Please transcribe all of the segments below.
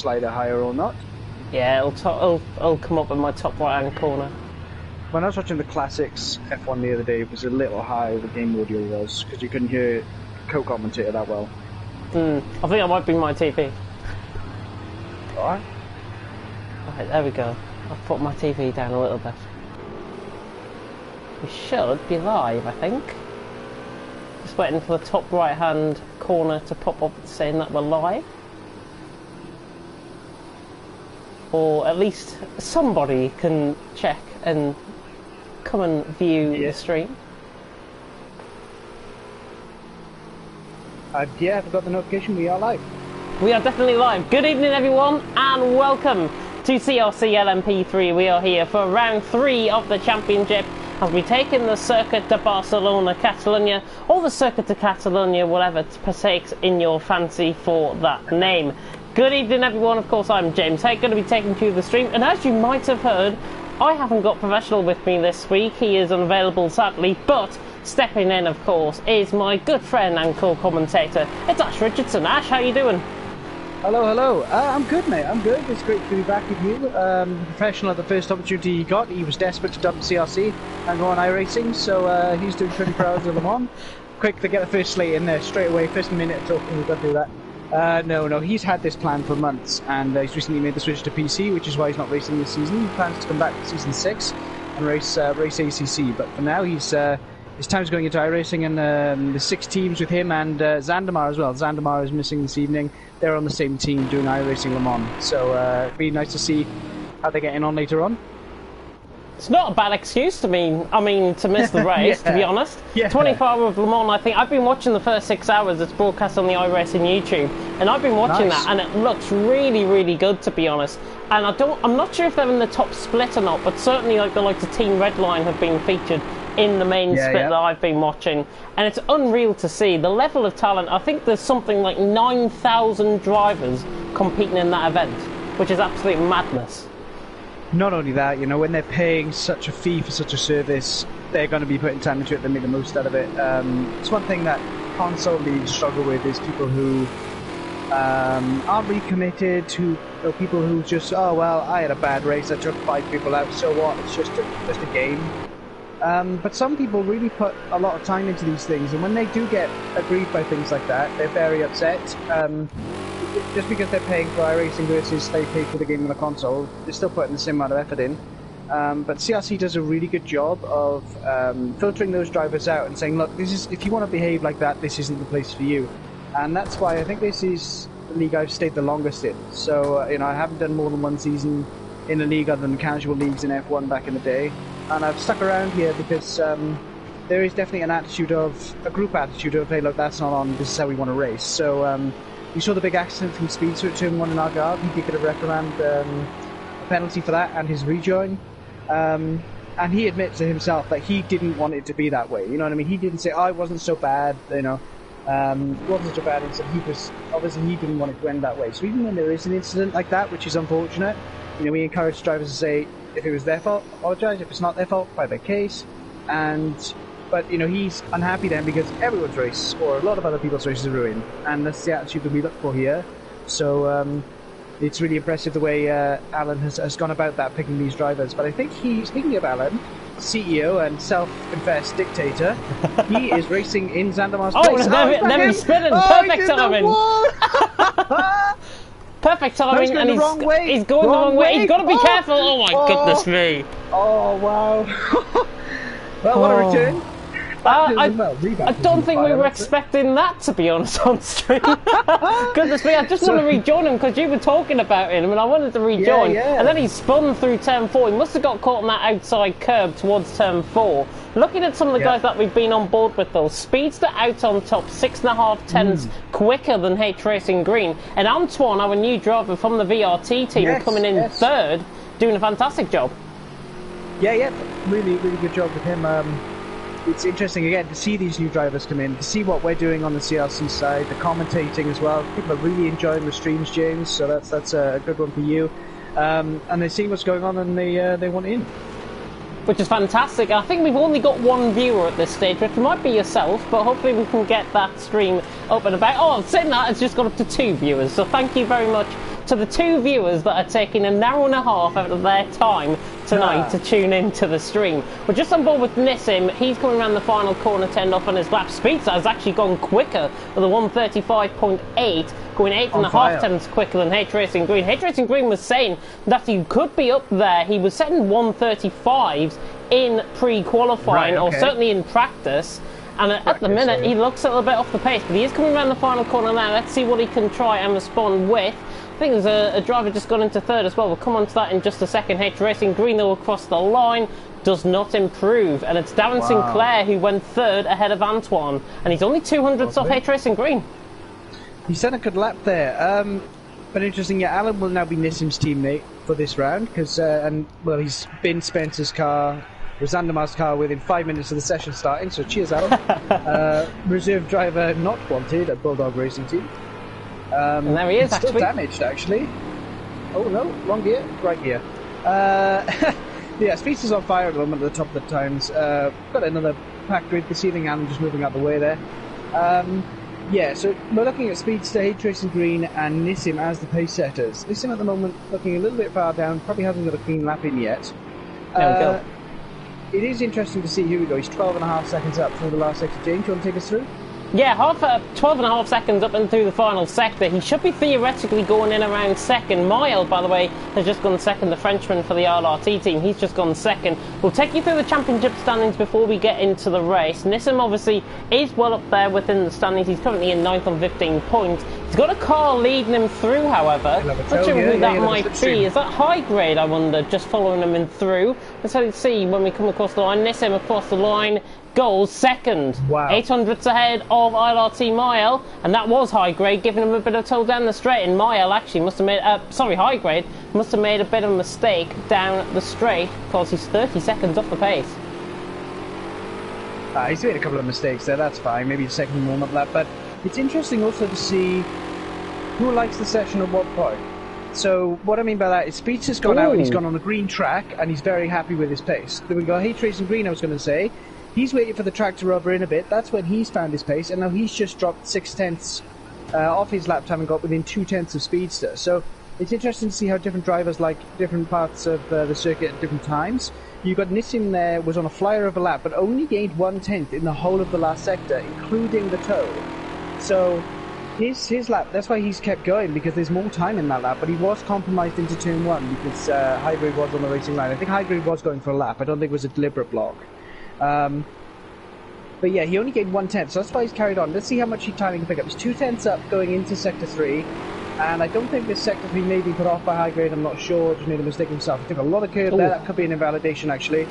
slider higher or not. Yeah, it'll come up in my top right-hand corner. When I was watching the Classics F1 the other day, it was a little high, the game audio was, because you couldn't hear the co-commentator that well. I think that might be my TV. Alright. Right, there we go. I've put my TV down a little bit. We should be live, I think. Just waiting for the top right-hand corner to pop up saying that we're live. Or at least somebody can check and come and view the stream. Yeah, I've got the notification, we are live. We are definitely live. Good evening everyone and welcome to CRC LMP3. We are here for round 3 of the championship as we take in the circuit to Barcelona-Catalunya, or the circuit to Catalunya, whatever partakes in your fancy for that name. Good evening everyone, of course I'm James Hay, going to be taking you the stream, and as you might have heard, I haven't got Professional with me this week. He is unavailable sadly, but stepping in of course is my good friend and co-commentator, it's Ash Richardson. Ash, how you doing? Hello. I'm good, mate. I'm good. It's great to be back with you. Professional at the first opportunity he got, he was desperate to dump CRC and go on iRacing, so he's doing 24 hours of Le Mans. Quick to get the first slate in there straight away. First minute of talking, we've got to do that. No, he's had this plan for months, and he's recently made the switch to PC, which is why he's not racing this season. He plans to come back for season 6 and race ACC, but for now his time's going into iRacing, and the 6 teams with him and Zandamar as well. Zandamar is missing this evening. They're on the same team doing iRacing Le Mans, so it'd be nice to see how they're getting on later on. It's not a bad excuse to to miss the race, to be honest. Yeah. 24 hours of Le Mans, I think. I've been watching the first 6 hours. It's broadcast on the iRacing YouTube, and I've been watching that, and it looks really, really good, to be honest. And I'm not sure if they're in the top split or not, but certainly like the likes of Team Redline have been featured in the main split that I've been watching, and it's unreal to see the level of talent. I think there's something like 9,000 drivers competing in that event, which is absolute madness. Not only that, you know, when they're paying such a fee for such a service, they're going to be putting time into it to make the most out of it. It's one thing that console leagues struggle with is people who aren't really committed, people who just, oh well, I had a bad race, I took 5 people out, so what, it's just a game. But some people really put a lot of time into these things, and when they do get aggrieved by things like that, they're very upset. Just because they're paying for iRacing versus they pay for the game on the console, they're still putting the same amount of effort in. But CRC does a really good job of filtering those drivers out and saying, look, if you want to behave like that, this isn't the place for you. And that's why I think this is the league I've stayed the longest in. So, I haven't done more than 1 season in a league other than casual leagues in F1 back in the day. And I've stuck around here because there is definitely a group attitude of, hey, look, that's not on, this is how we want to race. So we saw the big accident from Speed Switch Turn 1 in Algarve. He did get a reprimand, a penalty for that and his rejoin. And he admits to himself that he didn't want it to be that way. You know what I mean? He didn't say, oh, it wasn't so bad, it wasn't so bad. He said he didn't want it to end that way. So even when there is an incident like that, which is unfortunate, we encourage drivers to say, if it was their fault, apologise. If it's not their fault, fight their case. But he's unhappy then because everyone's race, or a lot of other people's races, are ruined, and that's the attitude that we look for here. So it's really impressive the way Alan has gone about that, picking these drivers. But I think speaking of Alan, CEO and self-confessed dictator, he is racing in Zandamar's place. Never spinning. Perfect timing. Perfect timing, and he's going the wrong way. He's got to be careful. Oh my goodness me. Oh wow. Well, what a return. I don't think we were expecting that, to be honest, on stream. Goodness me, I just want to rejoin him because you were talking about him and I wanted to rejoin. And then he spun through turn 4. He must have got caught on that outside curb towards turn 4. Looking at some of the guys that we've been on board with, though, Speedster out on top, 6.5 tenths quicker than H Racing Green. And Antoine, our new driver from the VRT team, coming in third, doing a fantastic job. Yeah, really good job with him. It's interesting again to see these new drivers come in, to see what we're doing on the CRC side, the commentating as well. People are really enjoying the streams, James, so that's a good one for you. And they're seeing what's going on and they want in. Which is fantastic. I think we've only got 1 viewer at this stage, which might be yourself, but hopefully we can get that stream up and about. Oh, saying that, it's just got up to 2 viewers, so thank you very much to the 2 viewers that are taking an hour and a half out of their time tonight to tune into the stream. We're just on board with Nissim. He's coming around the final corner, turned off on his lap. Speedster has actually gone quicker with a 1:35.8, going 8.5 tenths quicker than H Racing Green. H Racing Green was saying that he could be up there. He was setting 1:35s in pre-qualifying, or certainly in practice. And at the minute, he looks a little bit off the pace, but he is coming around the final corner now. Let's see what he can try and respond with. I think there's a driver just gone into third as well. We'll come on to that in just a second. H Racing Green, though, across the line, does not improve. And it's Darren Sinclair who went third ahead of Antoine. And he's only 200ths off H Racing Green. He's done a good lap there. But interesting, yeah, Alan will now be Nissim's teammate for this round, because, he's been Spencer's car, Rosandamar's car within 5 minutes of the session starting, so cheers, Alan. Reserve driver not wanted at Bulldog Racing Team. And there he is, still damaged, actually. Oh no, wrong gear, right gear. Yeah, Speedster's on fire at the moment at the top of the times. Got another pack grid this evening, Alan just moving out the way there. Yeah, so we're looking at Speedster, H Racing Green and Nissim as the pace setters. Nissim at the moment looking a little bit far down, probably hasn't got a clean lap in yet. There we go. It is interesting to see, here we go, he's 12.5 seconds up through the last sector. James, do you want to take us through? Yeah, 12.5 seconds up and through the final sector. He should be theoretically going in around second. Mile, by the way, has just gone second. The Frenchman for the RRT team, he's just gone second. We'll take you through the championship standings before we get into the race. Nissim obviously is well up there within the standings. He's currently in 9th on 15 points. He's got a car leading him through, however. Not sure who that might be. Is that High Grade, I wonder, just following him in through? Let's see when we come across the line. Nissim across the line. Goals second. Wow. 800ths ahead of ILRT Mile, and that was High Grade, giving him a bit of toll down the straight. And Mile actually must have made, High Grade must have made a bit of a mistake down the straight, because he's 30 seconds off the pace. He's made a couple of mistakes there, that's fine. Maybe a second warm-up lap, but it's interesting also to see who likes the session at what point. So what I mean by that is Speedster's gone out and he's gone on a green track, and he's very happy with his pace. Then we got H Racing Green, I was going to say. He's waiting for the track to rubber in a bit. That's when he's found his pace, and now he's just dropped 6 tenths off his lap time and got within 2 tenths of Speedster. So it's interesting to see how different drivers like different parts of the circuit at different times. You've got Nissim there, was on a flyer of a lap, but only gained 1 tenth in the whole of the last sector, including the toe. So his lap, that's why he's kept going, because there's more time in that lap, but he was compromised into turn 1 because High Grade was on the racing line. I think High Grade was going for a lap. I don't think it was a deliberate block. But yeah, he only gained 1 tenth, so that's why he's carried on. Let's see how much time he can pick up. He's 2 tenths up going into Sector 3, and I don't think this Sector 3 may be put off by High Grade, I'm not sure, just made a mistake himself. He took a lot of curve there, that could be an invalidation actually.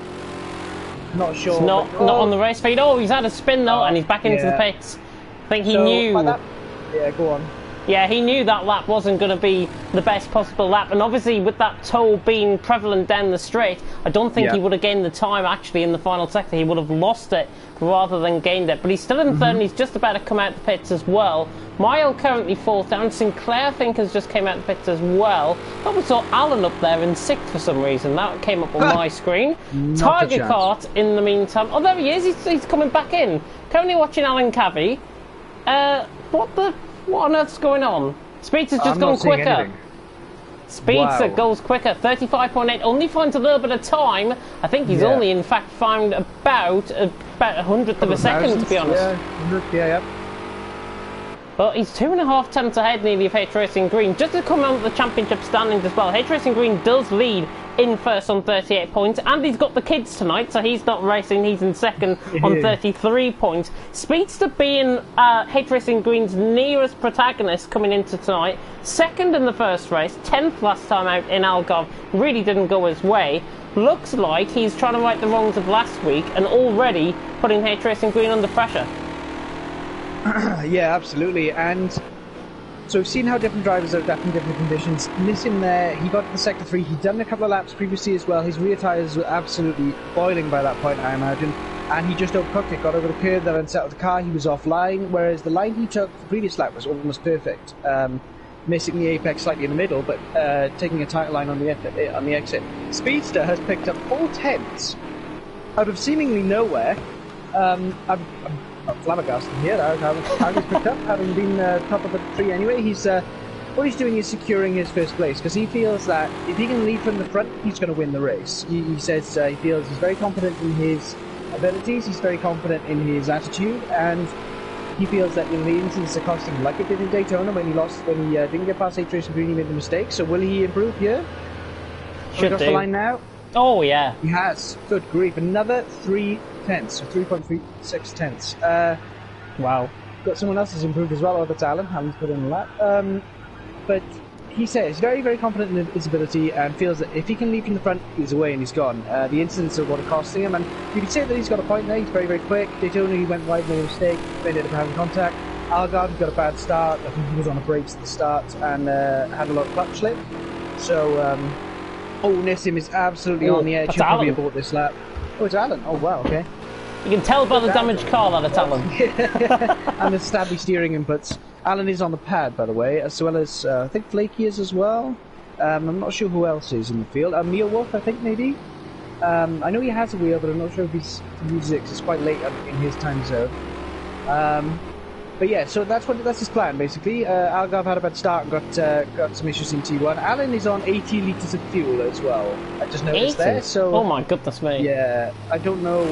Not sure. It's not on the race feed. Oh, he's had a spin though, and he's back into the pits. I think he knew. Yeah, go on. Yeah, he knew that lap wasn't going to be the best possible lap, and obviously with that toe being prevalent down the straight, I don't think he would have gained the time actually in the final sector. He would have lost it rather than gained it, but he's still in third and he's just about to come out the pits as well. Mile currently 4th down. Sinclair I think has just came out the pits as well. I thought we saw Alan up there in 6th for some reason. That came up on my screen. Tiger Kart in the meantime. Oh, there he is. He's coming back in. Currently watching Alan Cavey. What on earth's going on? Speedster's just gone quicker. Speedster goes quicker, 35.8, only finds a little bit of time. I think he's only in fact found about a 100th of a second, to be honest. Yeah. But he's 2.5 tenths ahead nearly of H Racing Green. Just to come on with the championship standings as well, H Racing Green does lead in first on 38 points, and he's got the kids tonight, so he's not racing, he's in second on 33 points. Speedster being H Racing Green's nearest protagonist coming into tonight, second in the first race, 10th last time out in Algarve, really didn't go his way. Looks like he's trying to right the wrongs of last week and already putting H Racing Green under pressure. Yeah, absolutely, and so we've seen how different drivers are adapting to different conditions. Nissim there, he got to the Sector 3, he'd done a couple of laps previously as well, his rear tyres were absolutely boiling by that point, I imagine, and he just overcooked it, got over the curve, then unsettled the car, he was offline, whereas the line he took the previous lap was almost perfect, missing the apex slightly in the middle, but taking a tight line on the exit. Speedster has picked up 4 tenths out of seemingly nowhere. I'm flabbergasted here. How he's picked up, having been top of the tree anyway. He's what he's doing is securing his first place, because he feels that if he can lead from the front, he's going to win the race. He says he feels he's very confident in his abilities, he's very confident in his attitude, and he feels that the incidents are costing him, like it did in Daytona when he didn't get past Racing Green, he made the mistake. So will he improve here? Should do. The line now? Oh yeah. He has. Good grief. Another 3 tenths, so 3.36 tenths. Wow. Got someone else who's improved as well. Oh, that's Alan. Alan's put in a lap. But he says very, very confident in his ability and feels that if he can lead from the front, he's away and he's gone. The incidents are what are costing him, and you can say that he's got a point there. He's very, very quick. Daytona, he went wide, made a mistake, ended up having contact. Algarve got a bad start. I think he was on the brakes at the start and had a lot of clutch slip. So, Nissim is absolutely on the edge. He'll probably abort this lap. Oh, it's Alan. Oh, wow, okay. You can tell by the damaged car that it's Alan. And the stabby steering inputs. Alan is on the pad, by the way, as well as I think Flakey is as well. I'm not sure who else is in the field. Mia Wolf, I think, maybe. I know he has a wheel, but I'm not sure if he's uses it 'cause it's quite late in his time zone. But yeah, so that's his plan basically. Algarve had a bad start and got some issues in T1. Alan is on 80 litres of fuel as well. I just noticed 80? there. So oh my goodness me. Yeah, I don't know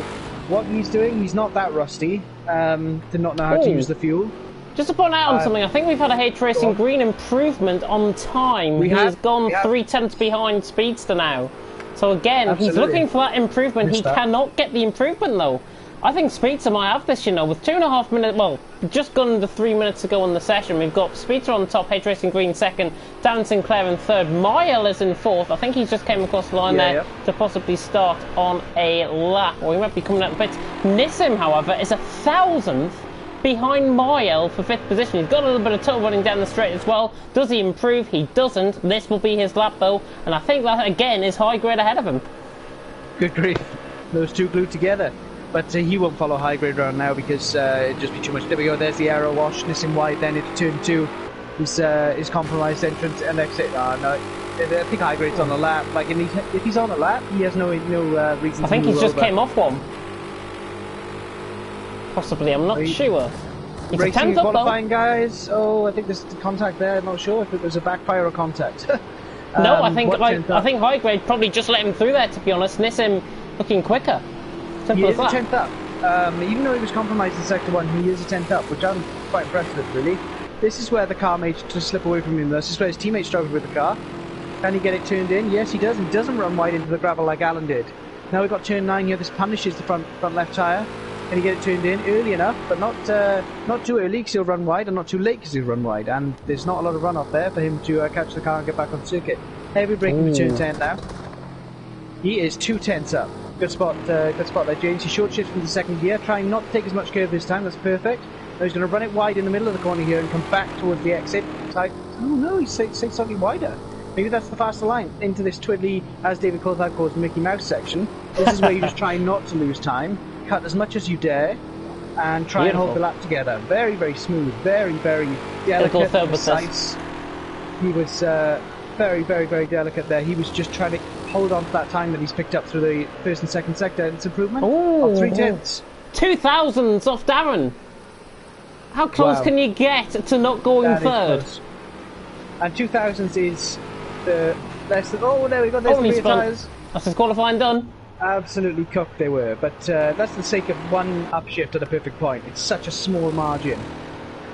what he's doing. He's not that rusty to not know how to use the fuel. Just to point out on something, I think we've had a H Racing Green improvement on time. He has gone 3 tenths behind Speedster now. So again, he's looking for that improvement. He cannot get the improvement though. I think Speedster might have this, with 2.5 minutes, well, just gone under 3 minutes to go in the session. We've got Speedster on top, H Racing Green second, Dan Sinclair in third, Mael is in fourth. I think he's just came across the line to possibly start on a lap, or he might be coming out the pits. Nissim, however, is 1,000th behind Mael for 5th position. He's got a little bit of toe running down the straight as well. Does he improve? He doesn't. This will be his lap though, and I think that again is High Grade ahead of him. Good grief. Those two glued together. But he won't follow High Grade round now because it'd just be too much. There we go, there's the aero wash, Nissim wide, then into turn 2. His compromised entrance and exit. No, I think High Grade's on the lap. Like, if he's on a lap, he has no reason I think to he's just came off one. Possibly, I'm not sure. He's racing qualifying, guys. Oh, I think there's contact there. I'm not sure if it was a backfire or contact. No, I think High Grade probably just let him through there, to be honest. Nissim looking quicker. He is a 10th up. Even though he was compromised in Sector 1, he is a 10th up, which I'm quite impressed with, really. This is where the car made to slip away from him. This is where his teammate struggled with the car. Can he get it turned in? Yes, he does. He doesn't run wide into the gravel like Alan did. Now we've got turn 9 here. This punishes the front left tyre. Can he get it turned in early enough, but not too early because he'll run wide, and not too late because he'll run wide. And there's not a lot of runoff there for him to catch the car and get back on circuit. Heavy braking for turn 10 now. He is 2 tenths up. Good spot there, James. He short shifts from the second gear, trying not to take as much curve this time. That's perfect. Now he's going to run it wide in the middle of the corner here and come back towards the exit. It's like, oh no, he's slightly wider. Maybe that's the faster line into this twiddly, as David Coulthard calls, Mickey Mouse section. This is where you just try not to lose time, cut as much as you dare, and try and hold the lap together. Very, very smooth, very, very delicate, precise. He was very, very, very delicate there. He was just trying to hold on to that time that he's picked up through the first and second sector. It's improvement of 3 tenths. 2,000s off Darren. How close can you get to not going third? And 2,000s is the less than. Oh, there we go. There's the rear tyres. That's his qualifying done. Absolutely cooked they were, but that's the sake of one upshift at a perfect point. It's such a small margin.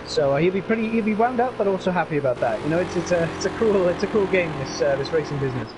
So he'll be wound up, but also happy about that. It's a cruel game, this racing business.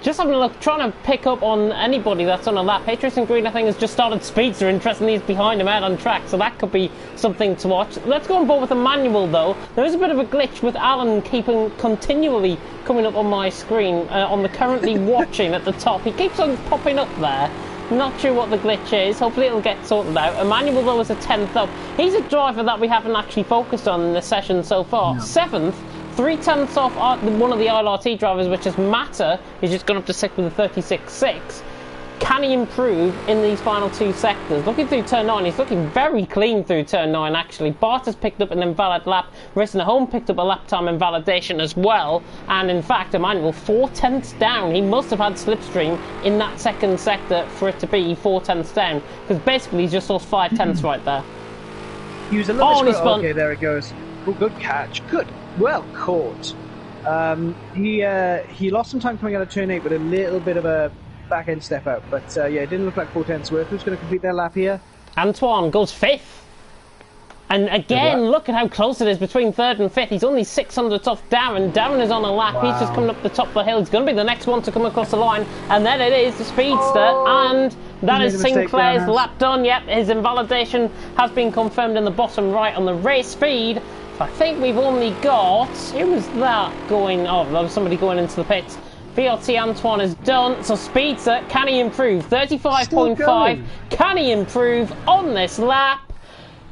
Just having a look, trying to pick up on anybody that's on a lap. H Racing Green, I think, has just started Speedster. Interestingly, he's behind him out on track, so that could be something to watch. Let's go on board with Emmanuel, though. There is a bit of a glitch with Alan continually coming up on my screen, on the currently watching at the top. He keeps on popping up there. Not sure what the glitch is. Hopefully it'll get sorted out. Emmanuel, though, is a 10th up. He's a driver that we haven't actually focused on in this session so far. No. 7th. 3 tenths off one of the ILRT drivers, which is Matter. He's just gone up to 6th with a 36.6. Can he improve in these final 2 sectors? Looking through turn 9, he's looking very clean through turn 9, actually. Bart has picked up an invalid lap. Racing at Home picked up a lap time invalidation as well. And in fact, Emmanuel, 4 tenths down. He must have had slipstream in that second sector for it to be 4 tenths down. Because basically, he's just lost 5 tenths right there. He was a little bit spun. Okay, there it goes. Oh, good catch. Good well caught. He lost some time coming out of turn 8 with a little bit of a back-end step out. But yeah, it didn't look like 4 tenths worth. Who's going to complete their lap here? Antoine goes 5th. And again, look at how close it is between 3rd and 5th. He's only 600 off Darren. Darren is on a lap. Wow. He's just coming up the top of the hill. He's going to be the next one to come across the line. And then it is the Speedster. And that is Sinclair's lap done. Yep, his invalidation has been confirmed in the bottom right on the race feed. So I think we've only got... Who was that going... Oh, there was somebody going into the pits. VLT Antoine is done. So Speedster, can he improve? 35.5. Can he improve on this lap?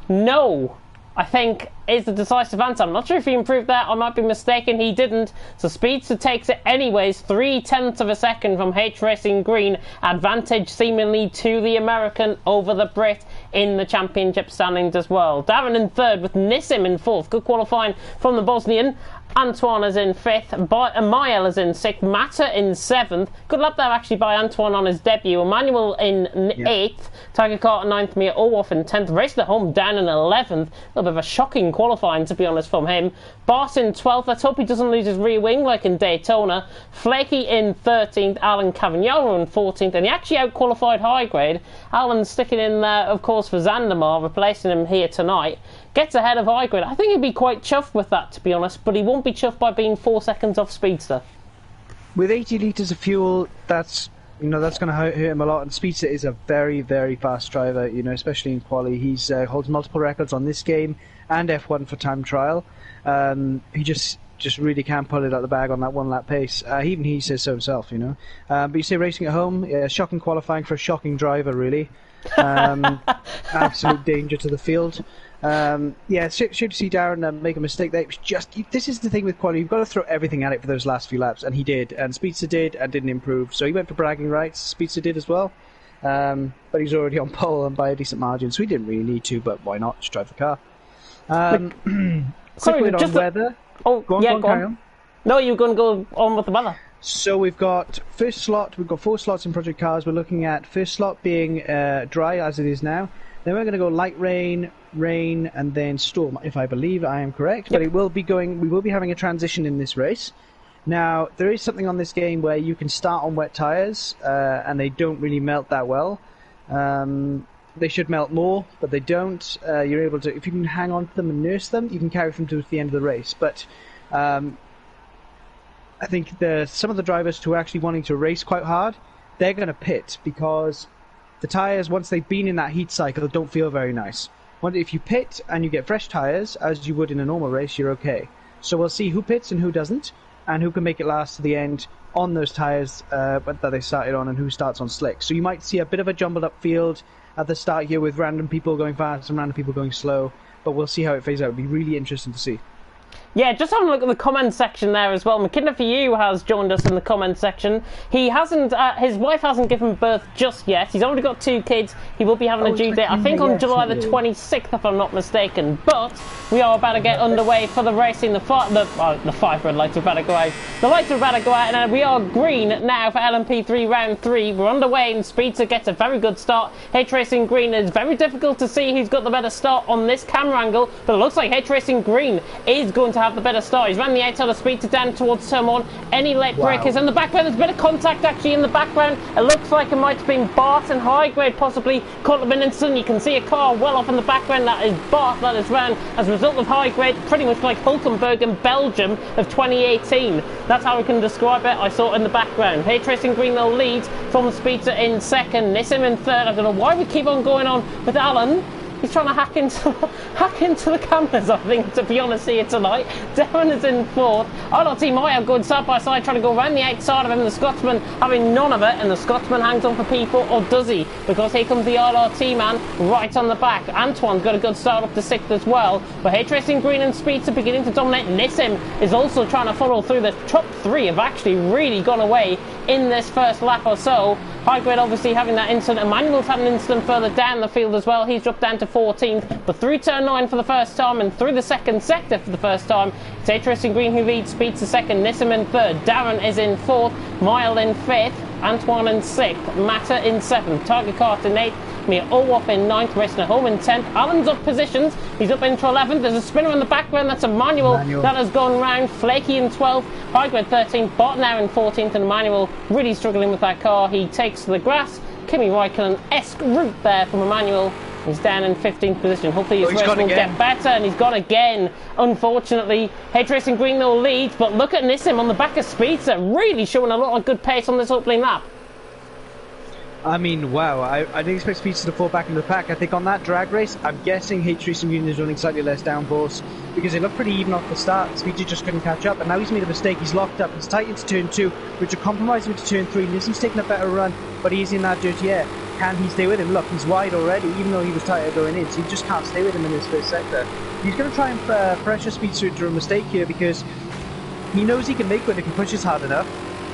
No, I think is the decisive answer. I'm not sure if he improved that. I might be mistaken. He didn't. So Speedster takes it anyways. 0.3 of a second from H Racing Green. Advantage seemingly to the American over the Brit in the championship standings as well. Darren in 3rd with Nissim in 4th. Good qualifying from the Bosnian. Antoine is in 5th, Mael is in 6th, Mata in 7th. Good lap there actually by Antoine on his debut. Emmanuel in 8th, Tiger Carter 9th, Mia Olaf in 10th. Raced at home down in 11th. A little bit of a shocking qualifying, to be honest, from him. Bart in 12th. Let's hope he doesn't lose his rear wing like in Daytona. Flaky in 13th, Alan Cavagnaro in 14th, and he actually out-qualified high grade. Alan sticking in there, of course, for Zandamar, replacing him here tonight. Gets ahead of high grade. I think he'd be quite chuffed with that, to be honest, but he won't be chuffed by being 4 seconds off Speedster. With 80 litres of fuel, that's going to hurt him a lot, and Speedster is a very, very fast driver, especially in quali. He's holds multiple records on this game and F1 for time trial. He just really can't pull it out of the bag on that one lap pace. Even he says so himself, But you say racing at home, yeah, shocking qualifying for a shocking driver, really. Absolute danger to the field. Yeah, it's shame to see Darren make a mistake there. It was this is the thing with quality, you've got to throw everything at it for those last few laps, and he did, and Speedster did, and didn't improve. So he went for bragging rights. Speedster did as well, but he's already on pole and by a decent margin, so he didn't really need to, but why not? Just drive the car. Sorry, just on weather. Oh, go on. No, you're going to go on with the weather. So we've got first slot, we've got 4 slots in Project Cars. We're looking at first slot being dry as it is now. Then we're going to go light rain, and then storm, if I believe I am correct. Yep. But we will be having a transition in this race. Now, there is something on this game where you can start on wet tyres, and they don't really melt that well. They should melt more, but they don't. You're able to, if you can hang on to them and nurse them, you can carry them to the end of the race. But I think some of the drivers who are actually wanting to race quite hard, they're going to pit because the tyres, once they've been in that heat cycle, don't feel very nice. If you pit and you get fresh tyres, as you would in a normal race, you're okay. So we'll see who pits and who doesn't, and who can make it last to the end on those tyres that they started on, and who starts on slick. So you might see a bit of a jumbled up field at the start here with random people going fast and random people going slow, but we'll see how it phase out. It'll be really interesting to see. Yeah, just having a look at the comment section there as well. McKinnon for You has joined us in the comment section. He hasn't, his wife hasn't given birth just yet. He's already got 2 kids. He will be having a due date, I think, on July the 26th, if I'm not mistaken. But we are about to get underway for the racing. The 5 red lights are about to go out. The lights are about to go out, and we are green now for LMP3 round 3. We're underway, and Speedster gets a very good start. H Racing Green is very difficult to see who's got the better start on this camera angle, but it looks like H Racing Green is going to have the better start. He's ran the outside of Speedster down towards turn 1. Any late breakers in the background? There's a bit of contact actually in the background. It looks like it might have been Bart and high grade possibly caught up in an instant. You can see a car well off in the background. That is Bart that is ran as a result of high grade, pretty much like Hulkenberg in Belgium of 2018. That's how we can describe it. I saw it in the background. H Racing Green though leads from Speedster in 2nd. Nissim in 3rd. I don't know why we keep on going on with Alan. He's trying to hack into the cameras, I think, to be honest, here tonight. Darren is in 4th. LRT Maya going side by side, trying to go around the outside of him. The Scotsman having none of it, and the Scotsman hangs on for people, or does he? Because here comes the LRT man right on the back. Antoine's got a good start up to 6th as well. But H Racing Green and Speedster beginning to dominate. Nissim is also trying to follow through. The top 3 have actually really gone away in this first lap or so. High grade obviously having that incident. Emmanuel's had an incident further down the field as well. He's dropped down to 14th, but through turn 9 for the first time and through the second sector for the first time. It's H Racing Green who leads, Speedster 2nd, Nissim in 3rd, Darren is in 4th, Mile in 5th, Antoine in 6th, Mata in 7th, Tiger Carter in 8th, Mia Olwoff in 9th, racing at home in 10th. Alan's up positions. He's up into 11th. There's a spinner in the background. That's Emmanuel. That has gone round. Flaky in 12th. Highgrade 13th. Bart now in 14th. And Emmanuel really struggling with that car. He takes the grass. Kimi Raikkonen-esque route there from Emmanuel. He's down in 15th position. Hopefully his race will get better, and he's gone again. Unfortunately, H Racing Green though leads, but look at Nissim on the back of Speedster, really showing a lot of good pace on this opening lap. I mean, wow, I didn't expect Speedster to fall back into the pack. I think on that drag race, I'm guessing H Racing Green is running slightly less downforce because it looked pretty even off the start. Speedster just couldn't catch up, and now he's made a mistake. He's locked up, he's tight into turn 2, which will compromise him into turn 3. Nissim's taking a better run, but he's in that dirty air. Can he stay with him? Look, he's wide already, even though he was tighter going in, so he just can't stay with him in this first sector. He's going to try and pressure Speedster into a mistake here because he knows he can make one if he pushes hard enough.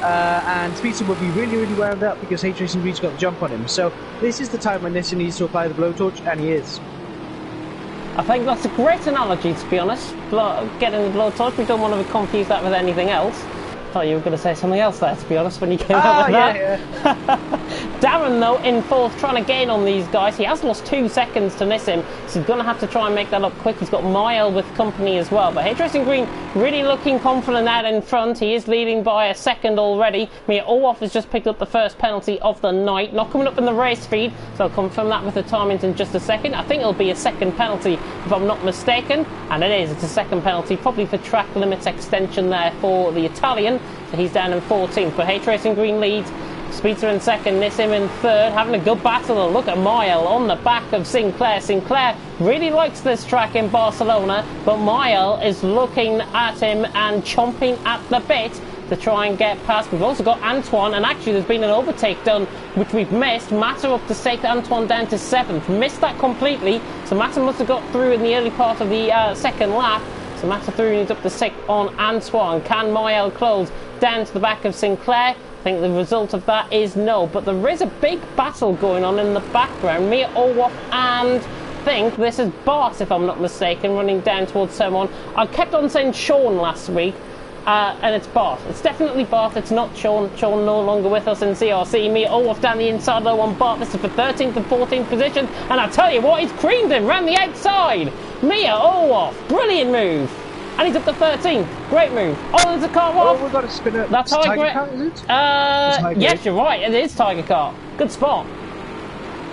And Speedster will be really, really wound up because H Racing Green's got the jump on him. So this is the time when Nissim needs to apply the blowtorch, and he is. I think that's a great analogy, to be honest. Getting the blowtorch, we don't want to confuse that with anything else. I thought you were going to say something else there, to be honest, when you came out with that. Yeah. Darren, though, in 4th, trying to gain on these guys. He has lost 2 seconds to Nissim, so he's going to have to try and make that up quick. He's got Mile with company as well. But H Racing Green really looking confident out in front. He is leading by a second already. Mia Olwoff has just picked up the first penalty of the night. Not coming up in the race feed, so I'll confirm that with the timings in just a second. I think it'll be a second penalty, if I'm not mistaken. And it is. It's a second penalty, probably for track limits extension there for the Italian. So he's down in 14th. But H Racing Green leads. Speedster in 2nd, Nissim in 3rd, having a good battle. Look at Mile on the back of Sinclair. Sinclair really likes this track in Barcelona, but Mile is looking at him and chomping at the bit to try and get past. We've also got Antoine, and actually there's been an overtake done, which we've missed. Matter up to 6th, Antoine down to 7th. Missed that completely, so Matter must have got through in the early part of the second lap. So Matter through and he's up to 6th on Antoine. Can Mile close down to the back of Sinclair? I think the result of that is no, but there is a big battle going on in the background. Mia Olwoff and I think this is Bart, if I'm not mistaken, running down towards turn 1. I kept on saying Sean last week, and it's Bart. It's definitely Bart, it's not Sean. Sean no longer with us in CRC. Mia Olwoff down the inside low on Bart. This is for 13th and 14th position, and I tell you what, he's creamed him round the outside. Mia Olwoff, brilliant move. And he's up to 13th. Great move. Oh, there's a car off. Oh, we've got a spinner. That's Tiger Car, is it? Yes, you're right. It is Tiger Car. Good spot.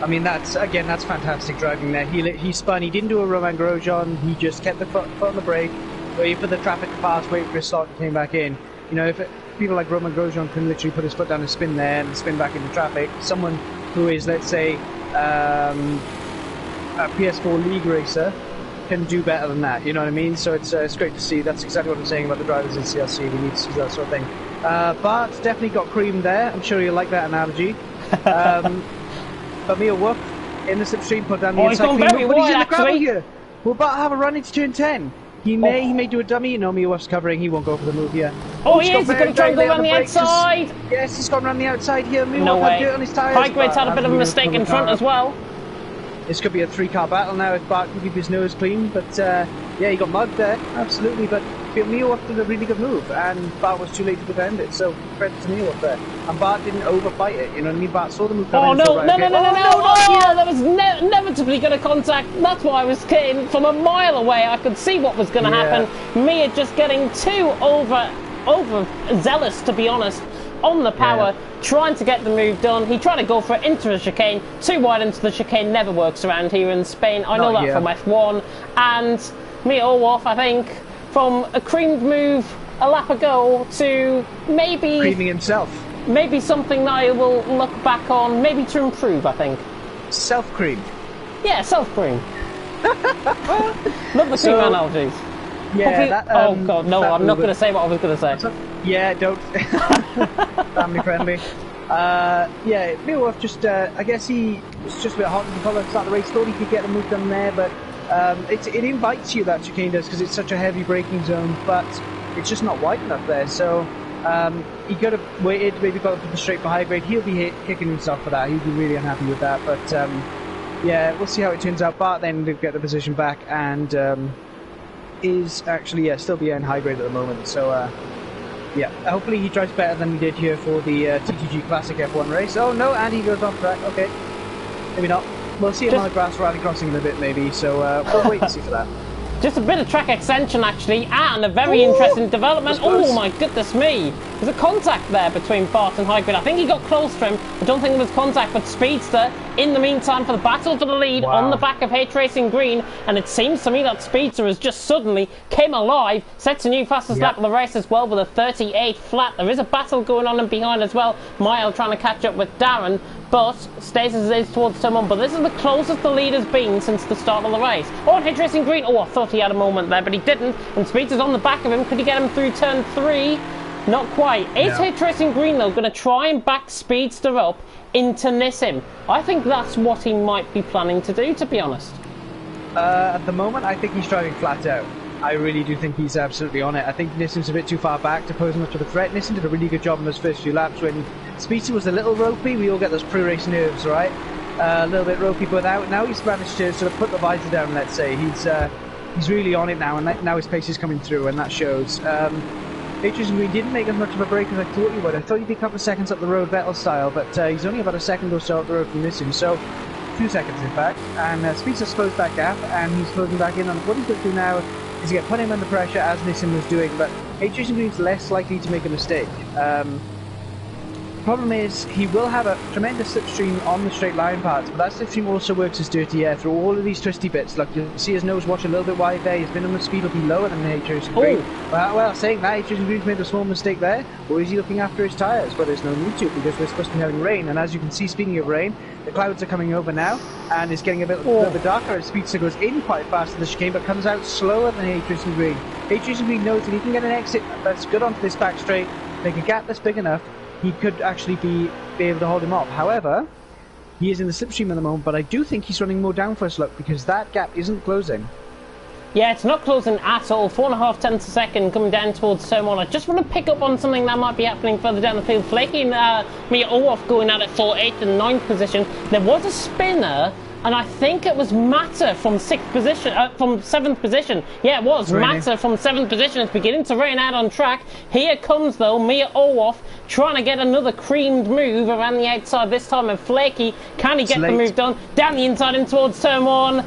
I mean, that's fantastic driving there. He spun. He didn't do a Romain Grosjean. He just kept the foot on the brake, waited for the traffic to pass, waited for his start and came back in. You know, if people like Romain Grosjean can literally put his foot down and spin there and spin back into traffic, someone who is, let's say, a PS4 league racer can do better than that, you know what I mean? So it's great to see. That's exactly what I'm saying about the drivers in CRC. We need to see that sort of thing. Bart's definitely got cream there. I'm sure you'll like that analogy. But Mia Wolf in the slipstream, put down the inside. He's gone very wide, he's in the gravel actually. here. Will Bart have a run into turn 10? He may do a dummy. No, Mia Wolf's covering. He won't go for the move here. Oh, he is. He's going to try and go around the outside. Yes, he's gone around the outside here. Mia no Wolf way. had dirt on his tyres. Highgrade's had a bit of a mistake in front as well. This could be a 3-car battle now if Bart can keep his nose clean, but yeah, he got mugged there, absolutely, but Mia did a really good move, and Bart was too late to defend it, so credit to Mia there. And Bart didn't overfight it, you know what I mean? Bart saw the move coming. Oh, no, that was inevitably going to contact. That's why I was kidding. From a mile away, I could see what was going to happen. Mia just getting too over zealous, to be honest, on the power, trying to get the move done. He tried to go for it into the chicane. Too wide into the chicane never works around here in Spain. I know that from F1. And Mia Olwoff, I think, from a creamed move a lap ago to maybe creaming himself. Maybe something that I will look back on, maybe to improve, I think. Self-cream. Yeah, self-cream. Love the cream analogies. Yeah, oh god, no, I'm not going to say what I was going to say. Yeah, don't. Family friendly. Yeah, Mia Wolf just, I guess he was just a bit hot in the collar to start the race. Thought he could get the move done there, but it invites you, that chicane does, because it's such a heavy braking zone, but it's just not wide enough there. So he could have waited, maybe got up to the straight for high grade. He'll be kicking himself for that. He'll be really unhappy with that. But yeah, we'll see how it turns out. Bart then to get the position back and is actually still behind high grade at the moment. So yeah, hopefully he drives better than he did here for the TTG Classic F1 race. Oh no, and he goes off track. Okay, maybe not. We'll see him on the grass rally crossing in a bit, maybe. So we'll wait and see for that. Just a bit of track extension, actually, and a very interesting development. Oh, my goodness me. There's a contact there between Bart and Hybrid. I think he got close to him. I don't think there was contact, but Speedster, in the meantime, for the battle for the lead on the back of H Racing Green. And it seems to me that Speedster has just suddenly came alive, sets a new fastest lap of the race as well with a 38 flat. There is a battle going on in behind as well. Mile trying to catch up with Darren, but stays as it is towards turn 1. But this is the closest the lead has been since the start of the race. Oh, and H Racing Green. Oh, I thought he had a moment there, but he didn't. And Speedster's on the back of him. Could he get him through turn 3? Not quite. Is H Racing Green, though, going to try and back Speedster up into Nissim? I think that's what he might be planning to do, to be honest. At the moment, I think he's driving flat out. I really do think he's absolutely on it. I think Nissim's a bit too far back to pose much of a threat. Nissim did a really good job in those first few laps when Speedster was a little ropey. We all get those pre-race nerves, right? A little bit ropey, but now he's managed to sort of put the visor down, let's say. He's really on it now, and now his pace is coming through, and that shows. H Racing Green didn't make as much of a break as I thought he would. I thought he'd be a couple of seconds up the road, Vettel style, but he's only about a second or so up the road from Nissim, so 2 seconds in fact. And Speedster's closed that gap, and he's closing back in on what he's going to do now is to put him under pressure as Nissim was doing, but H Racing Green's less likely to make a mistake. Problem is, he will have a tremendous slipstream on the straight line parts, but that slipstream also works as dirty air through all of these twisty bits. Look, you'll see his nose watch a little bit wide there. His minimum speed will be lower than the H Racing Green. Well, saying that, H Racing Green's made a small mistake there, or is he looking after his tyres? Well, there's no need to, because we're supposed to be having rain, and as you can see, speaking of rain, the clouds are coming over now, and it's getting a little bit darker as Speedster goes in quite fast to the chicane, but comes out slower than H Racing Green. H Racing Green knows that he can get an exit that's good onto this back straight, make a gap that's big enough, he could actually be able to hold him off. However, he is in the slipstream at the moment, but I do think he's running more downforce luck because that gap isn't closing. Yeah, it's not closing at all. 4.5 tenths a second coming down towards turn 1. I just want to pick up on something that might be happening further down the field. Flaky and Mia Olaf going at it for 8th and 9th position. There was a spinner, and I think it was Matter from 6th position, from 7th position. Yeah, it was Matter from 7th position. It's beginning to rain out on track. Here comes, though, Mia Olaf trying to get another creamed move around the outside this time. And Flaky, can he get the move done? Down the inside in towards turn 1.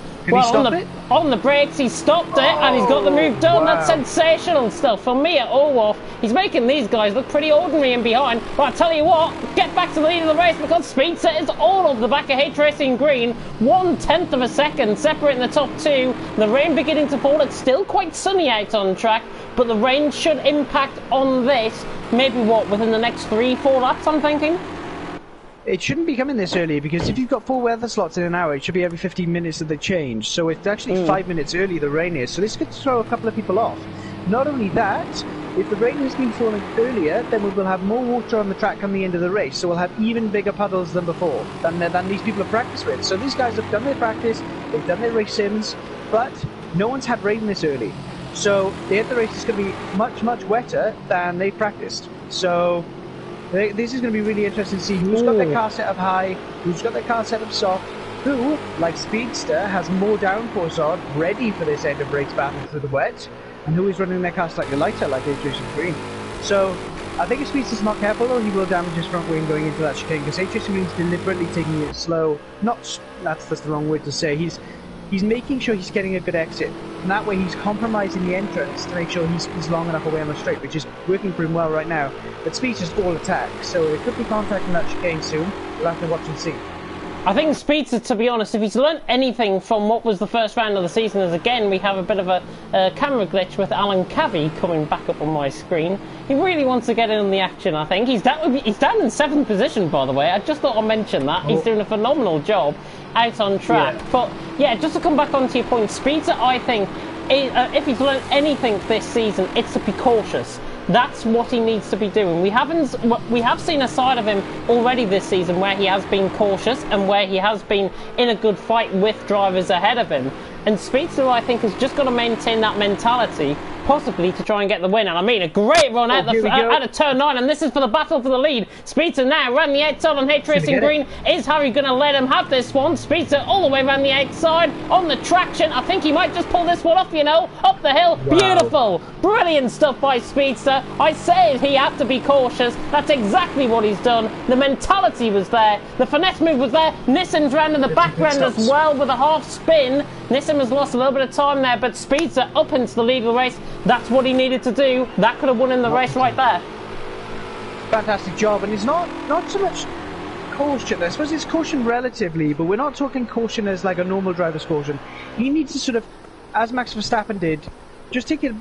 On the brakes, he stopped it, and he's got the move done. That's sensational stuff for Mia Olaf. He's making these guys look pretty ordinary in behind. But I tell you what, get back to the lead of the race because Speedster is all over the back of H Racing Green. 1/10 of a second separating the top two. The rain beginning to fall. It's still quite sunny out on track, but the rain should impact on this. Maybe within the next 3-4 laps, I'm thinking? It shouldn't be coming this early because if you've got 4 weather slots in an hour, it should be every 15 minutes that they change. So it's actually 5 minutes early the rain is. So this could throw a couple of people off. Not only that, if the rain has been falling earlier, then we will have more water on the track coming into the race. So we'll have even bigger puddles than before, than these people have practiced with. So these guys have done their practice, they've done their race sims, but no one's had rain this early. So the end of the race is going to be much, much wetter than they practiced. So this is going to be really interesting to see who's got their car set up high, who's got their car set up soft, who, like Speedster, has more downforce on, ready for this end of race battle through the wet, and who is running their car slightly lighter, like H Racing Green. So I think if Speedster's not careful, though, he will damage his front wing going into that chicane, because H Racing Green's deliberately taking it slow. That's the wrong word to say. He's making sure he's getting a good exit, and that way he's compromising the entrance to make sure he's long enough away on the straight, which is working for him well right now. But Speed's just all attack, so it could be contacting that chicane soon. We'll have to watch and see. I think Speedster, to be honest, if he's learnt anything from what was the first round of the season, is again we have a bit of a camera glitch with Alan Cavey coming back up on my screen. He really wants to get in on the action, I think. He's down in 7th position, by the way. I just thought I'd mention that. He's doing a phenomenal job out on track. Yeah. But yeah, just to come back onto your point, Speedster, I think, if he's learnt anything this season, it's to be cautious. That's what he needs to be doing. We have seen a side of him already this season where he has been cautious and where he has been in a good fight with drivers ahead of him. And Speedster, I think, has just got to maintain that mentality, possibly to try and get the win. And I mean, a great run out of turn 9, and this is for the battle for the lead. Speedster now around the outside on H Racing Green. Is Harry going to let him have this one? Speedster all the way around the outside on the traction. I think he might just pull this one off, you know, up the hill. Wow. Beautiful, brilliant stuff by Speedster. I said he had to be cautious. That's exactly what he's done. The mentality was there, the finesse move was there. Nissim's round in the background as well with a half spin. Nissim has lost a little bit of time there, but Speedster up into the lead of the race. That's what he needed to do. That could have won in the race right there. Fantastic job, and it's not so much caution. I suppose it's caution relatively, but we're not talking caution as like a normal driver's caution. He needs to sort of, as Max Verstappen did, just take it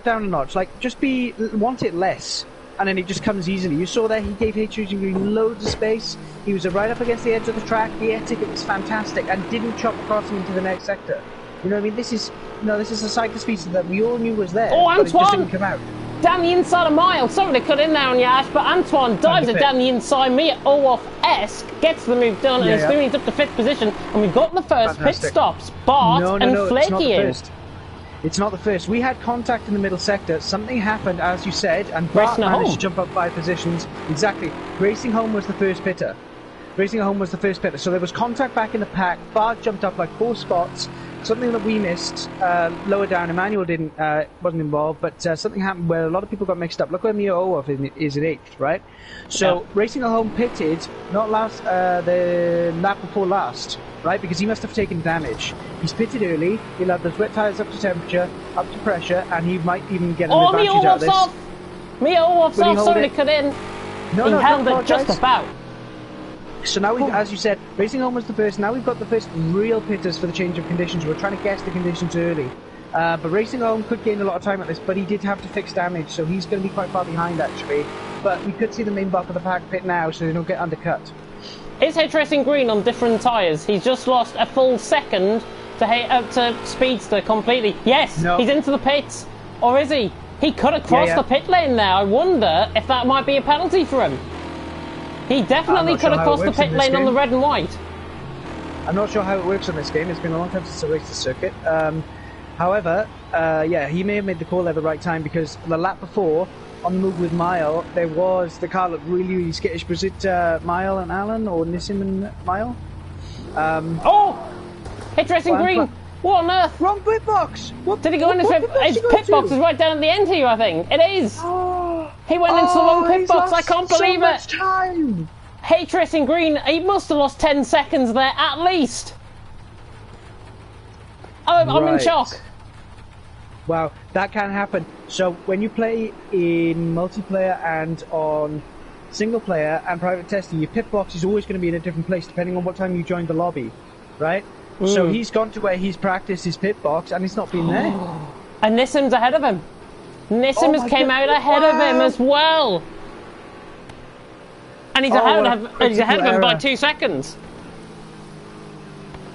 down a notch. Like, just want it less, and then it just comes easily. You saw there, he gave H Racing Green loads of space. He was right up against the edge of the track. The air ticket was fantastic, and didn't chop across him into the next sector. You know what I mean? This is a side to Speedster that we all knew was there, but it just didn't come out. Down the inside a mile. Sorry to cut in there on you, Ash, but Antoine dives it down the inside. Mia Olaf-esque gets the move done, and is doing it up to 5th position. And we've got the first pit stops. Bart and Flaky in. It's not the first. We had contact in the middle sector. Something happened, as you said, and Bart managed to jump up 5 positions. Exactly. Racing Home was the first pitter. So there was contact back in the pack. Bart jumped up like 4 spots. Something that we missed lower down. Emmanuel wasn't involved, but something happened where a lot of people got mixed up. Look where Mia Olaf is in 8th, right? So Racing Home pitted not last, the lap before last, right? Because he must have taken damage. He's pitted early. He'll have those wet tyres up to temperature, up to pressure, and he might even get an advantage out of this. Mia Olaf's off. Sorry to cut in. He held it just about. So now, as you said, Racing Home was the first. Now we've got the first real pitters for the change of conditions. We're trying to guess the conditions early. But Racing Home could gain a lot of time at this, but he did have to fix damage, so he's going to be quite far behind, actually. But we could see the main bulk of the pack pit now, so they don't get undercut. Is H Racing Green on different tyres? He's just lost a full second to Speedster completely. Yes, he's into the pits. Or is he? He could have crossed the pit lane there. I wonder if that might be a penalty for him. He definitely could have crossed the pit lane on the red and white. I'm not sure how it works on this game. It's been a long time since I raced the circuit. However, he may have made the call at the right time, because the lap before, on the move with Mile, the car looked really, really skittish. Was it Mile and Alan, or Nissim and Mile? H Racing Green! What on earth? Wrong pit box! Did he go in his pit? His pit box is right down at the end here, I think. It is! He went into the wrong pit box. I can't believe it. Time. H Racing Green, he must have lost 10 seconds there at least. I'm in shock. Wow, that can happen. So when you play in multiplayer and on single player and private testing, your pit box is always going to be in a different place depending on what time you joined the lobby, right? So he's gone to where he's practiced his pit box and he's not been there. And Nissim's ahead of him. Nissim has came out ahead of him as well. And he's ahead of him by 2 seconds.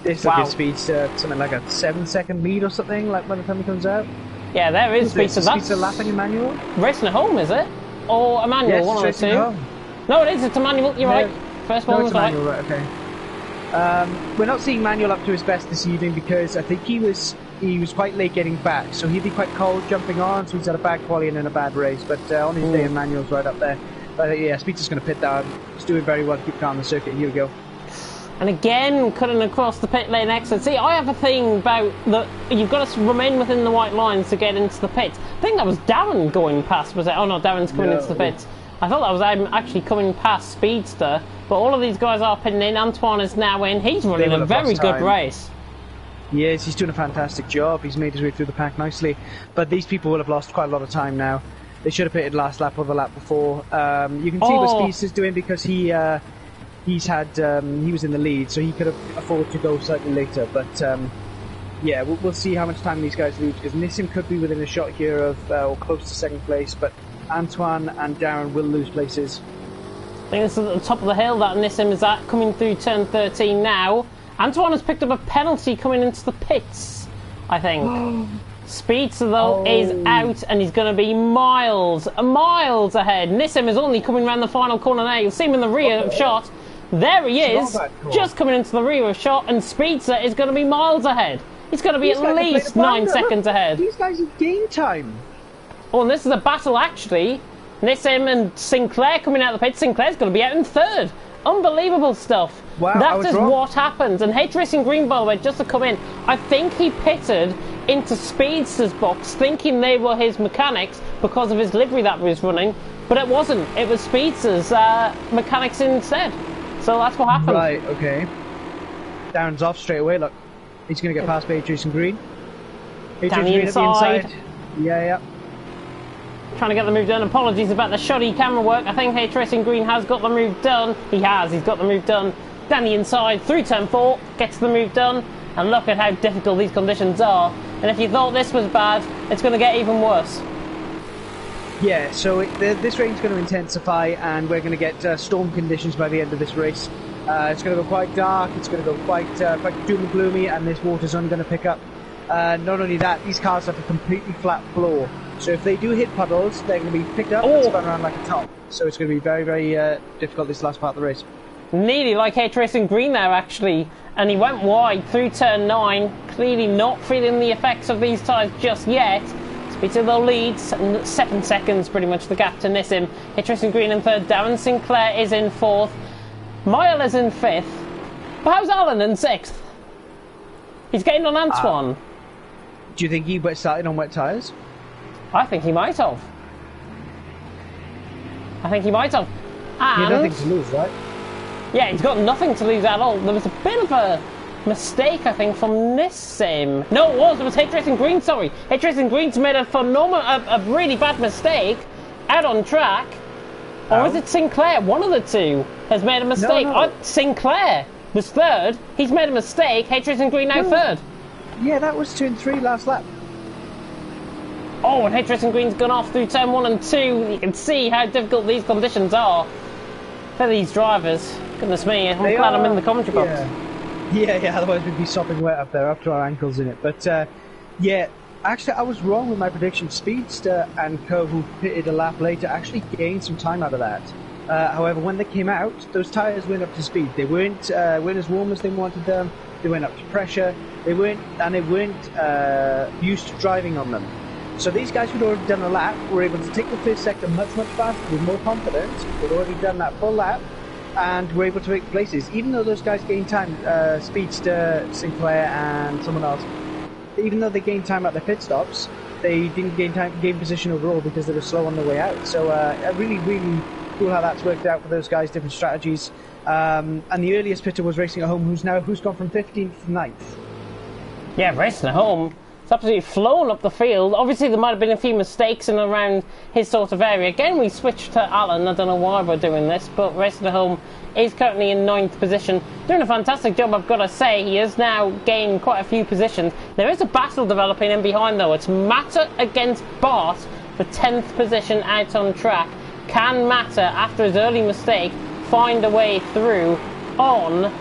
This will give Speedster something like a 7-second lead or something, like by the time he comes out. Yeah, there is Speedster. Speedster lapping Emmanuel? Racing Home, is it? Or Emmanuel, one of the two. Home. No, it is. It's Emmanuel. You're right. First one was right. Emmanuel, right, okay. We're not seeing Manuel up to his best this evening because I think he was quite late getting back, so he'd be quite cold jumping on, so he's had a bad quali and a bad race, but on his day Manuel's right up there. But yeah, Speedster's going to pit down. He's doing very well to keep calm on the circuit. Here we go. And again, cutting across the pit lane exit. See, I have a thing about that you've got to remain within the white lines to get into the pit. I think that was Darren going past, was it? Oh no, Darren's coming into the pit. I thought that was actually coming past Speedster, but all of these guys are pitting in. Antoine is now in. He's running a very good race. Yes, he's doing a fantastic job. He's made his way through the pack nicely. But these people will have lost quite a lot of time now. They should have pitted last lap or the lap before. You can see what Speedster's doing because he was in the lead, so he could have afforded to go slightly later. But yeah, we'll see how much time these guys lose, because Nissim could be within a shot here of or close to second place, but Antoine and Darren will lose places. I think it's at the top of the hill that Nissim is at, coming through turn 13 now. Antoine has picked up a penalty coming into the pits, I think. Speedster, though, is out, and he's going to be miles ahead. Nissim is only coming around the final corner now. You'll see him in the rear of shot. There he is, just coming into the rear of shot, and Speedster is going to be miles ahead. He's going to be at least 9 seconds ahead. These guys have gained time. Oh, and this is a battle, actually. Nissim and Sinclair coming out of the pit. Sinclair's going to be out in third. Unbelievable stuff. Wow, that is what happens. And H Racing Green, by the way, just to come in, I think he pitted into Speedster's box thinking they were his mechanics because of his livery that he was running, but it wasn't. It was Speedster's mechanics instead. So that's what happened. Right, okay. Darren's off straight away, look. He's going to get past H Racing Green. H Racing Green inside. At the inside. Yeah. Trying to get the move done. Apologies about the shoddy camera work. I think H Racing Green has got the move done. He has. He's got the move done. Down the inside, through turn 4, gets the move done. And look at how difficult these conditions are. And if you thought this was bad, it's going to get even worse. Yeah, so this rain's going to intensify, and we're going to get storm conditions by the end of this race. It's going to go quite dark. It's going to go quite doom and gloomy, and this water's only going to pick up. Not only that, these cars have a completely flat floor. So if they do hit puddles, they're going to be picked up and spun around like a top. So it's going to be very, very difficult this last part of the race. Nearly like H Racing Green there, actually. And he went wide through turn 9, clearly not feeling the effects of these tyres just yet. Speedster though leads, 7 seconds pretty much the gap to Nissim. H Racing Green in third, Darren Sinclair is in fourth. Mile is in fifth. But how's Alan in sixth? He's getting on Antoine. Do you think he started on wet tyres? I think he might have. And he had nothing to lose, right? Yeah, he's got nothing to lose at all. There was a bit of a mistake, I think, from Nissim. No, it was H Racing Green, sorry. H Racing Green's made a really bad mistake out on track. Or is it Sinclair? One of the two has made a mistake. No. Sinclair was third. He's made a mistake. H Racing Green now third. Yeah, that was turn 3 last lap. Oh, and H Racing Green's gone off through turn 1 and 2. You can see how difficult these conditions are for these drivers. Goodness me, I'm glad I'm in the commentary box. Yeah, otherwise we'd be sopping wet up there after our ankles in it. But yeah, actually I was wrong with my prediction. Speedster and co, who pitted a lap later, actually gained some time out of that. However, when they came out, those tyres weren't up to speed. They weren't as warm as they wanted them. They went up to pressure. They weren't used to driving on them. So these guys who'd already done a lap were able to take the first sector much faster with more confidence. They'd already done that full lap and were able to make places. Even though those guys gained time, Speedster, Sinclair and someone else, even though they gained time at their pit stops, they didn't gain position overall because they were slow on the way out. So really cool how that's worked out for those guys, different strategies. And the earliest pitter was racing at home, who's gone from 15th to 9th. Yeah, racing at home. It's absolutely flown up the field. Obviously, there might have been a few mistakes in and around his sort of area. Again, we switched to Alan. I don't know why we're doing this, but racing at home is currently in 9th position. Doing a fantastic job, I've got to say. He has now gained quite a few positions. There is a battle developing in behind, though. It's Matter against Bart for 10th position out on track. Can Matter, after his early mistake, find a way through on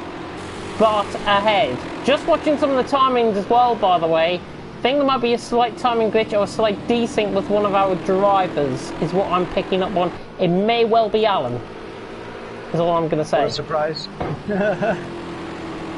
Bart ahead? Just watching some of the timings as well, by the way. I think there might be a slight timing glitch or a slight desync with one of our drivers, is what I'm picking up on. It may well be Alan, is all I'm going to say. What a surprise.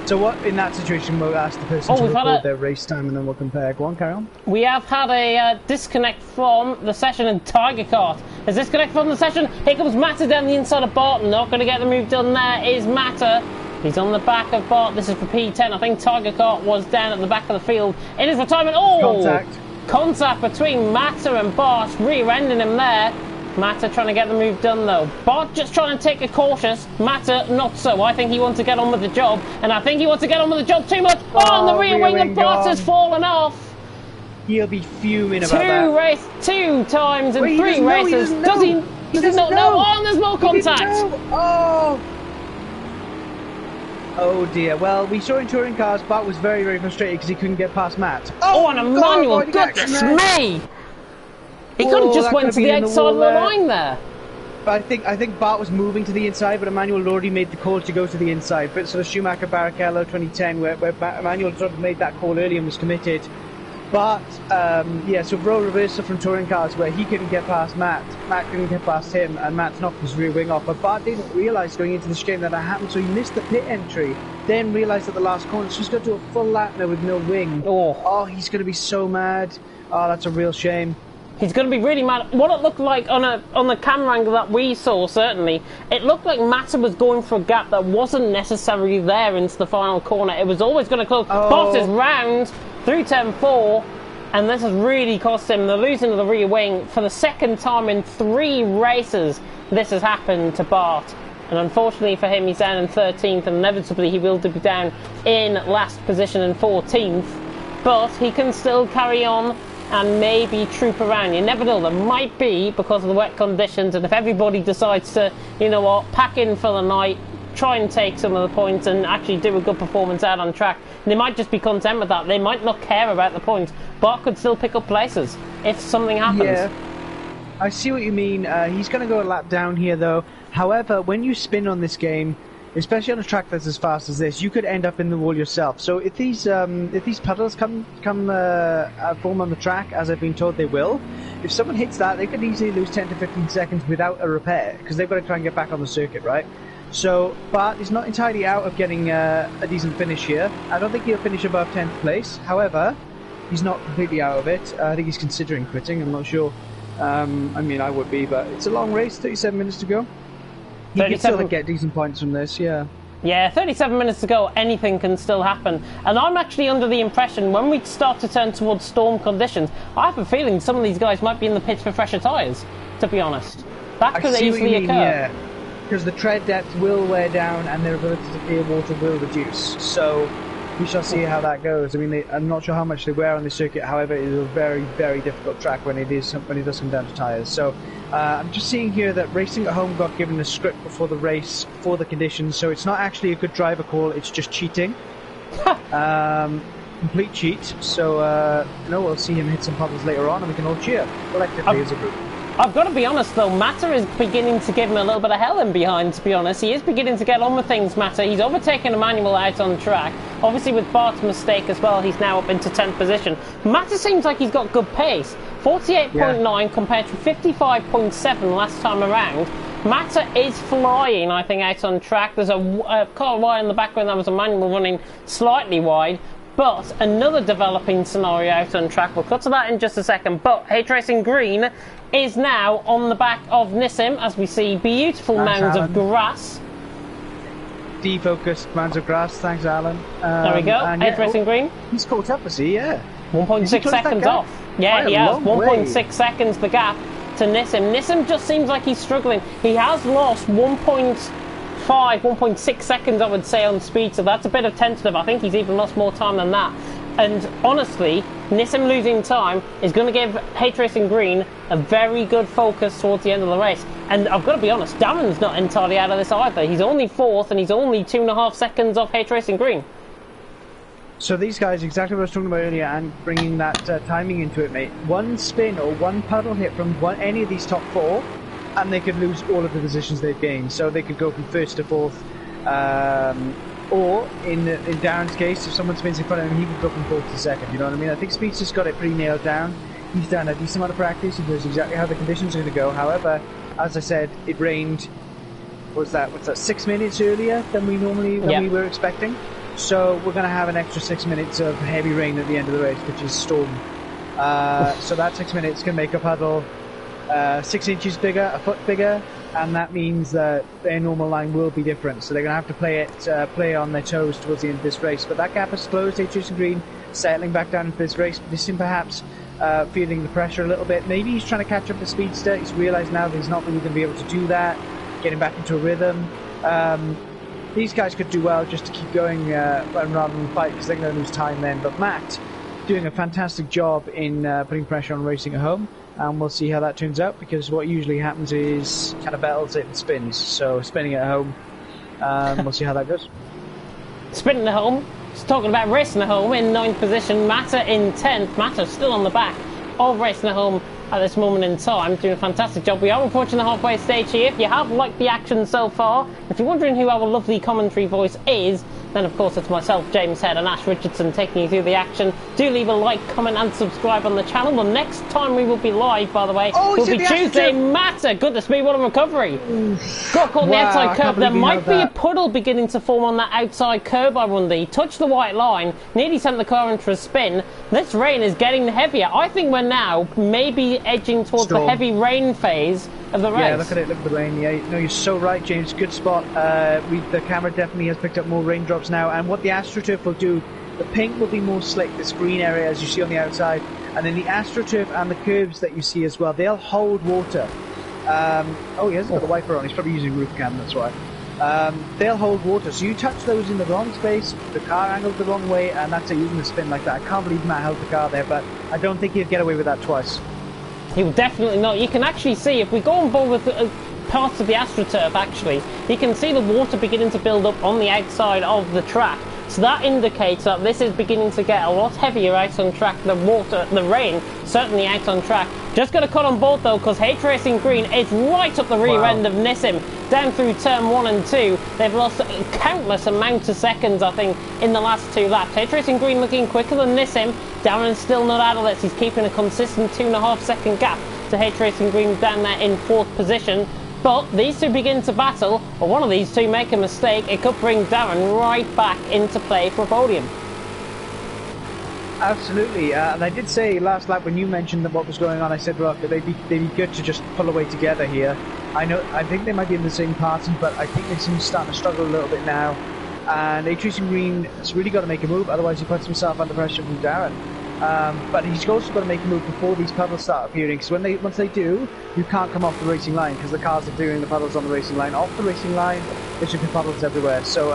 So what, in that situation, we'll ask the person to record their race time and then we'll compare. Go on, carry on. We have had a disconnect from the session in Tiger Kart. There's disconnect from the session. Here comes Matter down the inside of Barton. Not going to get the move done there is Matter. He's on the back of Bart. This is for P10. I think Tiger Kart was down at the back of the field. In his retirement. Oh! Contact between Matter and Bart. Rear-ending him there. Matter trying to get the move done, though. Bart just trying to take a cautious. Matter, not so. I think he wants to get on with the job. And I think he wants to get on with the job too much. Oh, and the rear wing of Bart has fallen off. He'll be fuming about that. Two times in 3 races. Does he not know? Oh, and there's more contact. Oh dear. Well, we saw in touring cars, Bart was very frustrated because he couldn't get past Matt. Oh, and a manual. Goodness me! He could have just went to the outside of the line there. But I think Bart was moving to the inside, but Emmanuel had already made the call to go to the inside. But sort of Schumacher, Barrichello, 2010, where Emmanuel sort of made that call early and was committed. But, yeah, so role reversal from touring cars where he couldn't get past Matt, Matt couldn't get past him, and Matt knocked his rear wing off. But Bart didn't realise going into the game that happened, so he missed the pit entry, then realised at the last corner, so he's got to do a full lap now with no wing. Oh, he's going to be so mad. Oh, that's a real shame. He's going to be really mad. What it looked like on the camera angle that we saw, certainly, it looked like Mata was going for a gap that wasn't necessarily there into the final corner. It was always going to close. Oh. Bart is round through turn 4, and this has really cost him the losing of the rear wing. For the second time in 3 races, this has happened to Bart. And unfortunately for him, he's down in 13th, and inevitably he will be down in last position in 14th. But he can still carry on and maybe troop around. You never know, there might be, because of the wet conditions, and if everybody decides to, you know what, pack in for the night, try and take some of the points and actually do a good performance out on track, they might just be content with that. They might not care about the points. Bart could still pick up places if something happens. Yeah, I see what you mean. He's going to go a lap down here, though. However, when you spin on this game, especially on a track that's as fast as this, you could end up in the wall yourself. So if these puddles come form on the track, as I've been told they will, if someone hits that, they could easily lose 10 to 15 seconds without a repair, because they've got to try and get back on the circuit, right? So Bart is not entirely out of getting a decent finish here. I don't think he'll finish above 10th place. However, he's not completely out of it. I think he's considering quitting. I'm not sure. I mean, I would be, but it's a long race, 37 minutes to go. He can still get decent points from this, yeah. Yeah, 37 minutes to go, anything can still happen. And I'm actually under the impression, when we start to turn towards storm conditions, I have a feeling some of these guys might be in the pits for fresher tyres, to be honest. That could easily occur. Yeah, because the tread depth will wear down and their ability to clear water will reduce. So we shall see how that goes. I mean, I'm not sure how much they wear on the circuit. However, it is a very, very difficult track when it does come down to tyres. So I'm just seeing here that Racing at Home got given a script before the race for the conditions. So it's not actually a good driver call. It's just cheating. Complete cheat. So we'll see him hit some puddles later on, and we can all cheer collectively as a group. I've got to be honest though, Mata is beginning to give him a little bit of hell in behind, to be honest. He is beginning to get on with things, Mata. He's overtaken Emmanuel out on track. Obviously with Bart's mistake as well, he's now up into 10th position. Mata seems like he's got good pace. 48.9 compared to 55.7 last time around. Mata is flying, I think, out on track. There's a car wide in the background that was Emmanuel running slightly wide. But another developing scenario out on track. We'll cut to that in just a second. But H Racing Green is now on the back of Nissim, as we see beautiful mounds of grass. Defocused mounds of grass, thanks Alan. There we go, H Racing Green. He's caught up, is he? Yeah. 1.6 seconds off. Yeah, he has. 1.6 seconds the gap to Nissim. Nissim just seems like he's struggling. He has lost 1.6 seconds, I would say, on speed, so that's a bit of tentative. I think he's even lost more time than that. And honestly, Nissim losing time is going to give H Racing Green a very good focus towards the end of the race. And I've got to be honest, Darren's not entirely out of this either. He's only 4th, and he's only 2.5 seconds off H Racing Green. So these guys, exactly what I was talking about earlier, and bringing that timing into it, mate. One spin or one puddle hit from any of these top 4, and they could lose all of the positions they've gained. So they could go from 1st to 4th, or in Darren's case, if someone spins in front of him, he could go from 4th to 2nd. You know what I mean? I think Speed's just got it pretty nailed down. He's done a decent amount of practice. He knows exactly how the conditions are going to go. However, as I said, it rained. What's that? 6 minutes earlier than we were expecting. So we're going to have an extra 6 minutes of heavy rain at the end of the race, which is storm. So that 6 minutes can make a puddle 6 inches bigger, a foot bigger, and that means that their normal line will be different. So they're going to have to play on their toes towards the end of this race. But that gap has closed. H Racing Green settling back down into this race. This is perhaps feeling the pressure a little bit. Maybe he's trying to catch up the speedster. He's realised now that he's not really going to be able to do that. Getting back into a rhythm. These guys could do well just to keep going rather than fight, because they're going to lose time then. But Matt doing a fantastic job in putting pressure on Racing at Home, and we'll see how that turns out, because what usually happens is kind of battles it and spins. So spinning at home, we'll see how that goes. Spinning at home, just talking about Racing at Home in 9th position, Mata in 10th. Mata still on the back of Racing at Home at this moment in time, doing a fantastic job. We are approaching the halfway stage here. If you have liked the action so far, if you're wondering who our lovely commentary voice is, Then, of course, it's myself, James Head, and Ash Richardson taking you through the action. Do leave a like, comment, and subscribe on the channel. The next time we will be live, by the way, will be Tuesday. Matter! Goodness me, what a recovery! Got caught on the outside curb. There might be a puddle beginning to form on that outside curb, I wonder. He touched the white line, nearly sent the car into a spin. This rain is getting heavier. I think we're now maybe edging towards the heavy rain phase of the race. Yeah, look at it, look at the rain. Yeah, no, you're so right, James. Good spot. The camera definitely has picked up more raindrops now, and what the AstroTurf will do, the pink will be more slick, this green area as you see on the outside, and then the AstroTurf and the curves that you see as well, they'll hold water. Oh, he hasn't got the wiper on, he's probably using roof cam, that's why. They'll hold water, so you touch those in the wrong space, the car angled the wrong way, and that's it, you're going to spin like that. I can't believe Matt held the car there, but I don't think he'll get away with that twice. He will definitely not. You can actually see, if we go on board with parts of the AstroTurf, actually, you can see the water beginning to build up on the outside of the track. So that indicates that this is beginning to get a lot heavier out on track. The rain, certainly out on track. Just got to cut on board though, because H Racing Green is right up the rear end of Nissim, down through turn 1 and 2. They've lost countless amounts of seconds, I think, in the last 2 laps. H Racing Green looking quicker than Nissim. Darren's still not out of this. He's keeping a consistent 2.5 second gap to H Racing Green down there in 4th position. But these two begin to battle, or one of these two make a mistake, it could bring Darren right back into play for a podium. Absolutely, and I did say last lap when you mentioned that what was going on, I said, look, they'd be good to just pull away together here. I think they might be in the same party, but I think they seem to start to struggle a little bit now. And H Racing Green has really got to make a move, otherwise he puts himself under pressure from Darren. But he's also got to make a move before these puddles start appearing, because once they do, you can't come off the racing line, because the cars are doing the puddles on the racing line. Off the racing line, there's just puddles everywhere. So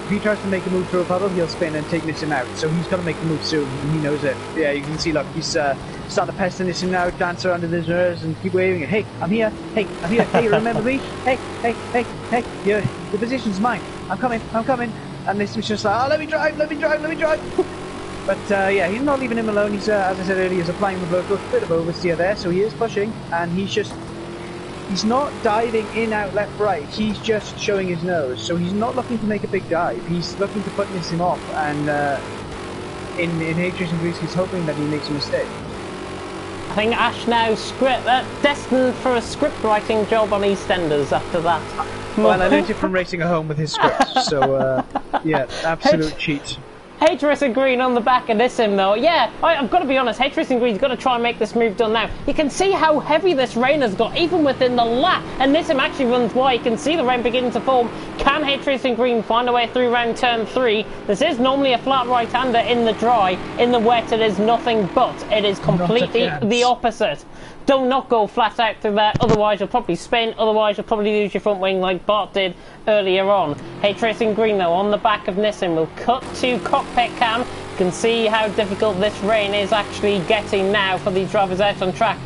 if he tries to make a move through a puddle, he'll spin and take Nissim out. So he's got to make the move soon, and he knows it. Yeah, you can see, look, he's starting to pester Nissim now, dance around in his mirrors and keep waving it. Hey, I'm here. Hey, I'm here. Hey, remember me? Hey, hey, hey, hey. Yeah, the position's mine. I'm coming. And Nissim's just like, oh, let me drive. But yeah, he's not leaving him alone. He's, as I said earlier, he's applying the blow, a bit of oversteer there, so he is pushing, and he's not diving in, out, left, right. He's just showing his nose, so he's not looking to make a big dive. He's looking to put Nissim off, and in H Racing Greece, he's hoping that he makes a mistake. I think Ash now destined for a script writing job on EastEnders after that. Well, I learned it from racing at home with his script, so yeah, absolute cheat. H Racing Green on the back of Nissim though. Yeah, I've got to be honest, H Racing Green's got to try and make this move done now. You can see how heavy this rain has got, even within the lap. And Nissim actually runs wide. You can see the rain beginning to form. Can H Racing Green find a way through round turn 3? This is normally a flat right-hander in the dry. In the wet, it is nothing but. It is completely the opposite. Do not go flat out through there, otherwise you'll probably spin, otherwise you'll probably lose your front wing like Bart did earlier on. H Racing Green though, on the back of Nissim, will cut to cockpit cam. You can see how difficult this rain is actually getting now for these drivers out on track.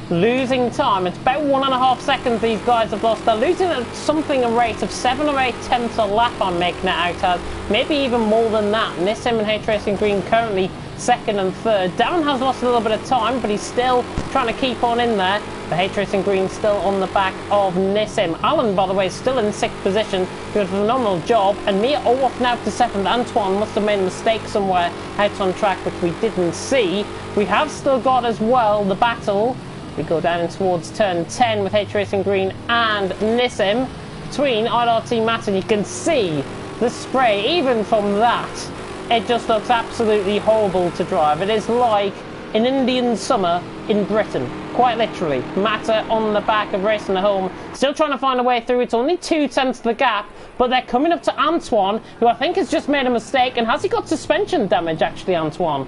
Losing time, it's about 1.5 seconds these guys have lost. They're losing at a rate of 7 or 8 tenths a lap, I'm making it out as. Maybe even more than that. Nissim and H Racing Green currently 2nd and 3rd. Darren has lost a little bit of time, but he's still trying to keep on in there. The H Racing Green still on the back of Nissim. Alan, by the way, is still in 6th position, doing a phenomenal job. And Mia off now to 7th. Antoine must have made a mistake somewhere out on track, which we didn't see. We have still got as well the battle. We go down in towards turn 10 with H Racing Green and Nissim. Between IRT Matt, and you can see the spray, even from that. It just looks absolutely horrible to drive. It is like an Indian summer in Britain, quite literally. Matter on the back of Racing at Home, still trying to find a way through. It's only 2 tenths of the gap, but they're coming up to Antoine, who I think has just made a mistake. And has he got suspension damage, actually, Antoine?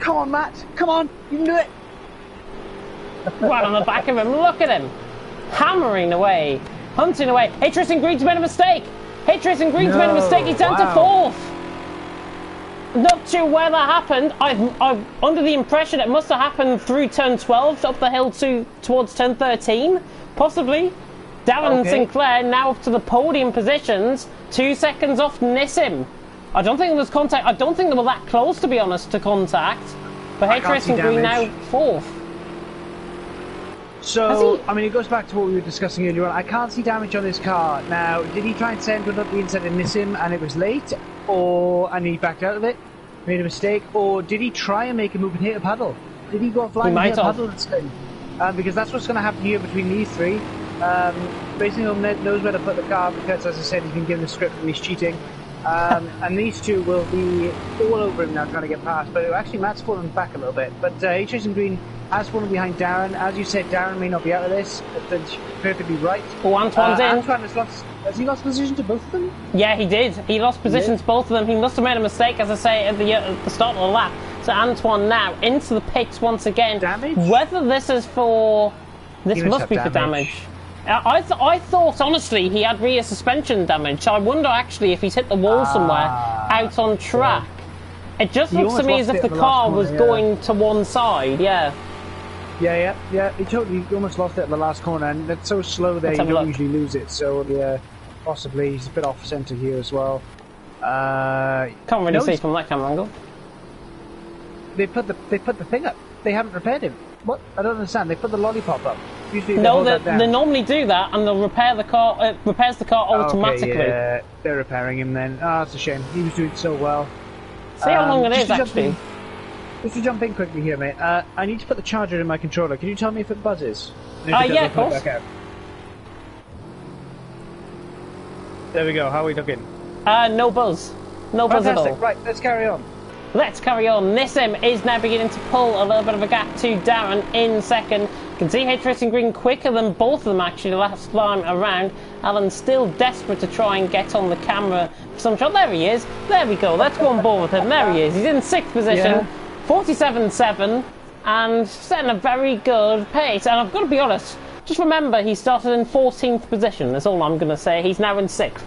Come on, Matt. Come on. You can do it. Right on the back of him. Look at him. Hammering away. Hunting away. H Racing Green's made a mistake. H Racing Green's made a mistake. He's down to 4th. Not sure where that happened. I'm under the impression it must have happened through turn 12 up the hill towards turn 13. Possibly. Darren Sinclair now up to the podium positions. 2 seconds off Nissim. I don't think there was contact. I don't think they were that close, to be honest, to contact. But H Racing Green now 4th. So, I mean, it goes back to what we were discussing earlier on. I can't see damage on this car. Now, did he try and send one up the inside and miss him and it was late? And he backed out of it? Made a mistake? Or did he try and make a move and hit a puddle? Did he go flying and hit a puddle instead? Because that's what's going to happen here between these three. Racing Home knows where to put the car because, as I said, he's been given the script and he's cheating. And these two will be all over him now trying to get past. But actually, Matt's fallen back a little bit. But H-Racing Green has fallen behind Darren. As you said, Darren may not be out of this. That's perfectly right. Oh, Antoine's in. Antoine has he lost position to both of them? Yeah, he did. He lost position to both of them. He must have made a mistake, as I say, at the start of the lap. So Antoine now into the pits once again. Damage? Whether this is for... This must be for damage. I thought, honestly, he had rear suspension damage. So I wonder, actually, if he's hit the wall somewhere out on track. Yeah. It just looks to me as if the car was going to one side, yeah. Yeah. He almost lost it at the last corner, and it's so slow there, you don't usually lose it. So, yeah, possibly he's a bit off centre here as well. Can't really see from that camera angle. They put the thing up. They haven't repaired him. What? I don't understand. They put the lollipop up. Usually they normally do that, and they'll repair the car. It repairs the car automatically. Okay, yeah, they're repairing him then. That's a shame. He was doing so well. See how long it is, actually. Just to jump in quickly here, mate. I need to put the charger in my controller. Can you tell me if it buzzes? Yeah, of course. There we go. How are we looking? No buzz. No buzz at all. Right, let's carry on. Let's carry on. Nissim is now beginning to pull a little bit of a gap to Darren in second. You can see H-Racing Green quicker than both of them actually the last time around. Alan's still desperate to try and get on the camera for some shot. There he is. There we go. Let's go on board with him. There he is. He's in 6th position. 47.7 and setting a very good pace. And I've got to be honest, just remember he started in 14th position. That's all I'm going to say. He's now in 6th.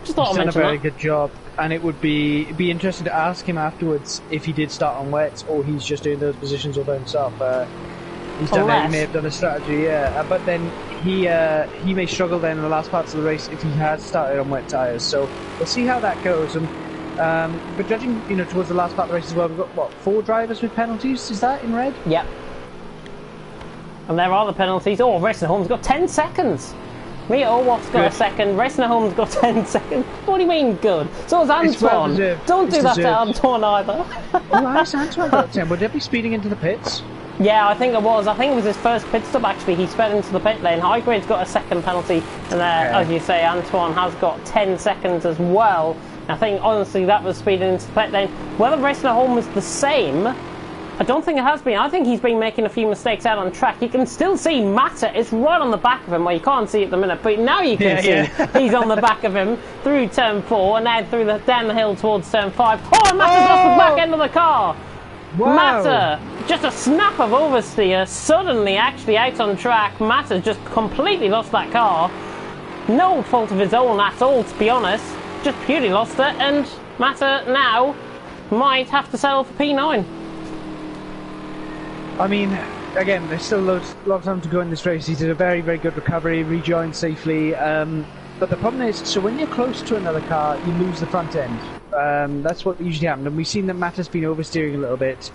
Just thought I'd mention that. He's done a very good job. And it would be interesting to ask him afterwards if he did start on wets or he's just doing those positions all by himself. He may have done a strategy, yeah. But then he may struggle then in the last parts of the race if he has started on wet tyres. So we'll see how that goes. And but judging, towards the last part of the race as well, we've got 4 drivers with penalties. Is that in red? Yep. And there are the penalties. Oh, Racing Home's got 10 seconds. Mia Orwoff's got a second, Racing Home's got 10 seconds. What do you mean good? So is Antoine. Don't do that to Antoine either. How's Antoine got 10? Would they be speeding into the pits? Yeah, I think it was. I think it was his first pit stop actually. He sped into the pit lane. Highgrade's got a second penalty. And as you say, Antoine has got 10 seconds as well. I think, honestly, that was speeding into the pit lane. Whether Racing Home was the same, I don't think it has been. I think he's been making a few mistakes out on track. You can still see Matter is right on the back of him. Well, you can't see it at the minute, but now you can see he's on the back of him through turn 4 and now down the hill towards turn 5. Oh, and Matter's lost the back end of the car. Wow. Matter, just a snap of oversteer, suddenly actually out on track. Matter just completely lost that car. No fault of his own at all, to be honest. Just purely lost it, and Matter now might have to settle for P9. I mean, again, there's still a lot of time to go in this race. He did a very, very good recovery, rejoined safely. But the problem is, so when you're close to another car, you lose the front end. That's what usually happens. And we've seen that Matter's been oversteering a little bit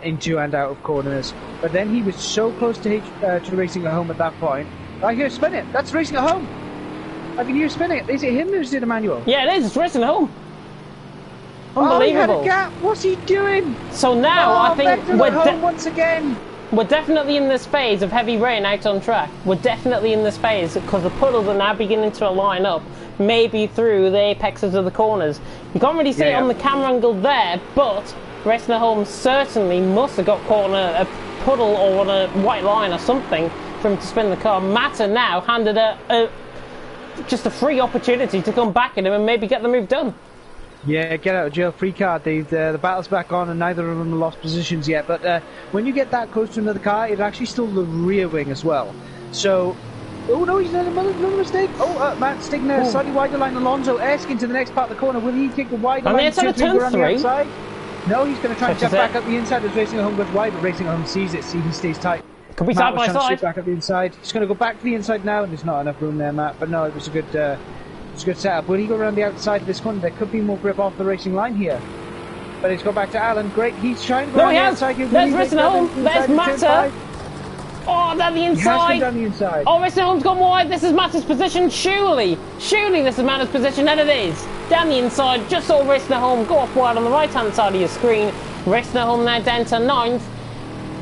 into and out of corners. But then he was so close to Racing at Home at that point. I hear spin it. That's Racing at Home. I can hear spinning it. Is it him who's did a manual? Yeah, it is. It's Racing at Home. Unbelievable. Oh, he had a gap. What's he doing? So now I think we're once again. We're definitely in this phase of heavy rain out on track. We're definitely in this phase because the puddles are now beginning to line up, maybe through the apexes of the corners. You can't really see it on the camera angle there, but Racing at Home certainly must have got caught on a puddle or on a white line or something for him to spin the car. Matter now handed just a free opportunity to come back at him and maybe get the move done. Yeah, get out of jail free card. The battle's back on and neither of them have lost positions yet. But when you get that close to another car, it's actually still the rear wing as well. So, oh no, he's done another mistake. Oh, Matt's taking a slightly wider line. Alonso-esque into the next part of the corner. Will he take the wider line? It's on turn 3. No, he's going to try and jump back up the inside as Racing at Home goes wide, but Racing at Home sees it, he stays tight. Could be side by side. Back up the inside. He's going to go back to the inside now, and there's not enough room there, Matt. But no, it was a good setup. Will he go around the outside of this corner? There could be more grip off the racing line here. But it's gone back to Alan. Great. He's trying to go around the outside. There's Racing at Home. There's Matter. Oh, down the He has inside. been down the inside. Oh, Ristenholm's gone wide. This is Matt's position. Surely this is Matt's position, and it is. Down the inside, just saw Ristenholm go off wide on the right-hand side of your screen. Ristenholm now down to 9th.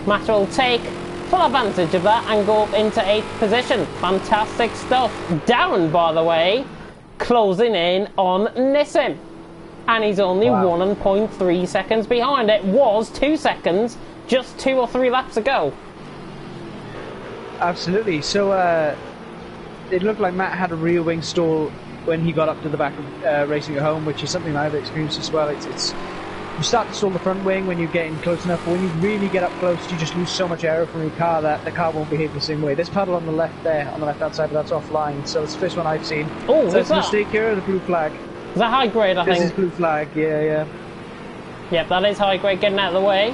Matt will take full advantage of that and go up into 8th position. Fantastic stuff. Darren, by the way, closing in on Nissim. And he's only 1.3 seconds behind. It was 2 seconds just 2 or 3 laps ago. Absolutely. So it looked like Matt had a rear wing stall when he got up to the back of Racing at Home, which is something I've experienced as well. It's you start to stall the front wing when you're getting close enough, but when you really get up close, you just lose so much aero from your car that the car won't behave the same way. There's paddle on the left there, on the left-hand side, but that's offline, so it's the first one I've seen. Oh, so it's a mistake here, the blue flag. Is that high grade, I think? This is blue flag, yeah. Yep, that is high grade, getting out of the way.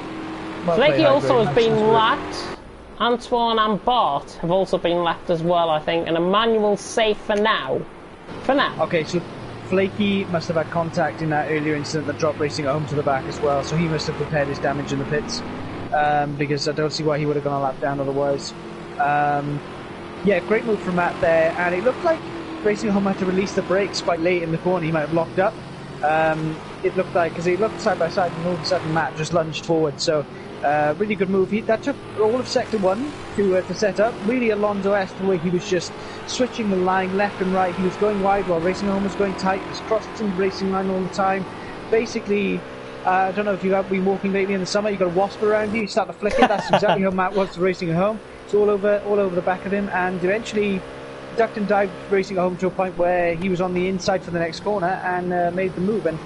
Well, Flaky also has been nice lapped. Antoine and Bart have also been lapped as well, I think, and Emmanuel's safe for now. Okay, so Flaky must have had contact in that earlier incident that dropped Racing at Home to the back as well, so he must have repaired his damage in the pits, because I don't see why he would have gone a lap down otherwise. Yeah, great move from Matt there, and it looked like Racing at Home had to release the brakes quite late in the corner. He might have locked up. It looked like, because he looked side by side, and all of a sudden Matt just lunged forward, so really good move. That took all of sector 1 to set up. Really Alonso-esque, where he was just switching the line left and right. He was going wide while Racing Home was going tight. He was crossing the racing line all the time. Basically, I don't know if you've been walking lately in the summer, you've got a wasp around you start to flick it. That's exactly how Matt was to Racing at Home. It's all over the back of him, and eventually ducked and dived Racing at Home to a point where he was on the inside for the next corner and made the move and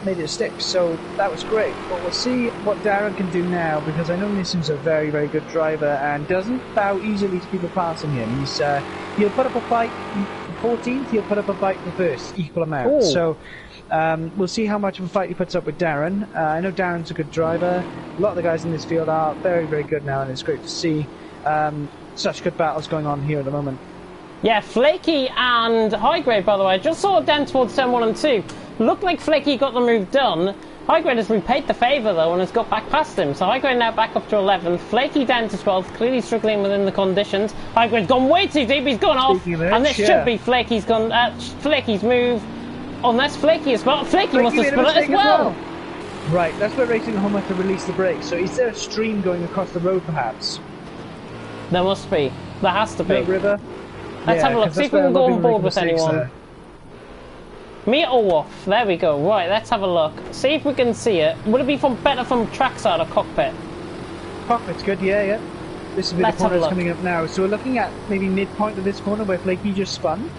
made it stick. So that was great. But we'll see what Darren can do now, because I know Nissim's a very, very good driver and doesn't bow easily to people passing him. He'll put up a fight for 14th, he'll put up a fight for first, equal amount. Ooh. So we'll see how much of a fight he puts up with Darren. I know Darren's a good driver. A lot of the guys in this field are very, very good now, and it's great to see such good battles going on here at the moment. Yeah, Flaky and Highgrade, by the way, I just saw it down towards turn 1 and 2. Looked like Flaky got the move done. Highgrade has repaid the favour, though, and has got back past him. So Highgrade now back up to 11th. Flaky down to 12th, clearly struggling within the conditions. Highgrade's gone way too deep, he's gone off. And this should be Flaky's move. Unless Flaky has spot. Flaky must have spot it as well. Right, that's where Racing at Home had to release the brakes. So is there a stream going across the road, perhaps? There must be. There has to be. The river? Let's have a look, see if we can go on board with anyone. There. Me or Wolf? There we go. Right, let's have a look. See if we can see it. Would it be better from trackside or cockpit? Cockpit's good, yeah. This will be the corner that's coming up now. So we're looking at maybe midpoint of this corner where Flaky just spun.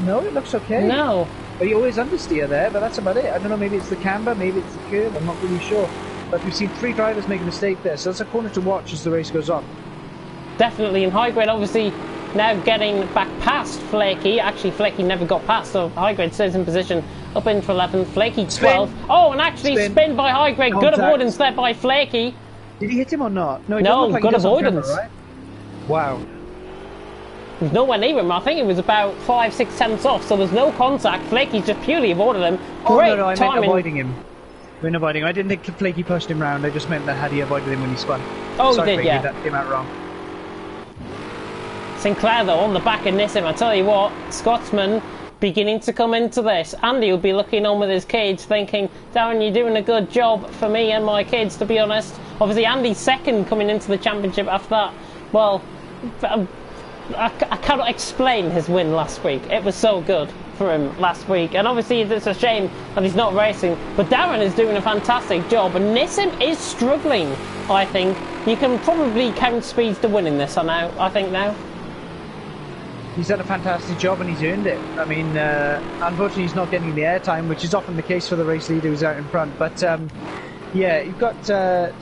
No, it looks okay. No. But he always understeer there, but that's about it. I don't know, maybe it's the camber, maybe it's the curve, I'm not really sure. But we've seen 3 drivers make a mistake there, so that's a corner to watch as the race goes on. Definitely, and Highgrade obviously now getting back past Flaky. Actually, Flaky never got past, so Highgrade stays in position up into 11th. Flaky 12th. Oh, and actually spin by Highgrade. Contact. Good avoidance there by Flaky. Did he hit him or not? No, like good avoidance. Camera, right? Wow. There's nowhere near him. I think it was about 5-6 tenths off, so there's no contact. Flaky's just purely avoided him. Great no, I timing. meant avoiding him. I didn't think Flaky pushed him round. I just meant that had he avoided him when he spun. Oh, sorry, he did, Flaky, yeah. That came out wrong. Sinclair, though, on the back of Nissim, I tell you what, Scotsman beginning to come into this. Andy will be looking on with his kids, thinking, Darren, you're doing a good job for me and my kids, to be honest. Obviously, Andy's second coming into the championship after that. Well, I cannot explain his win last week. It was so good for him last week, and obviously it's a shame that he's not racing, but Darren is doing a fantastic job, and Nissim is struggling. I think you can probably count speeds to winning this I think now. He's done a fantastic job and he's earned it. I mean, unfortunately he's not getting the airtime, which is often the case for the race leader who's out in front, but yeah, you've got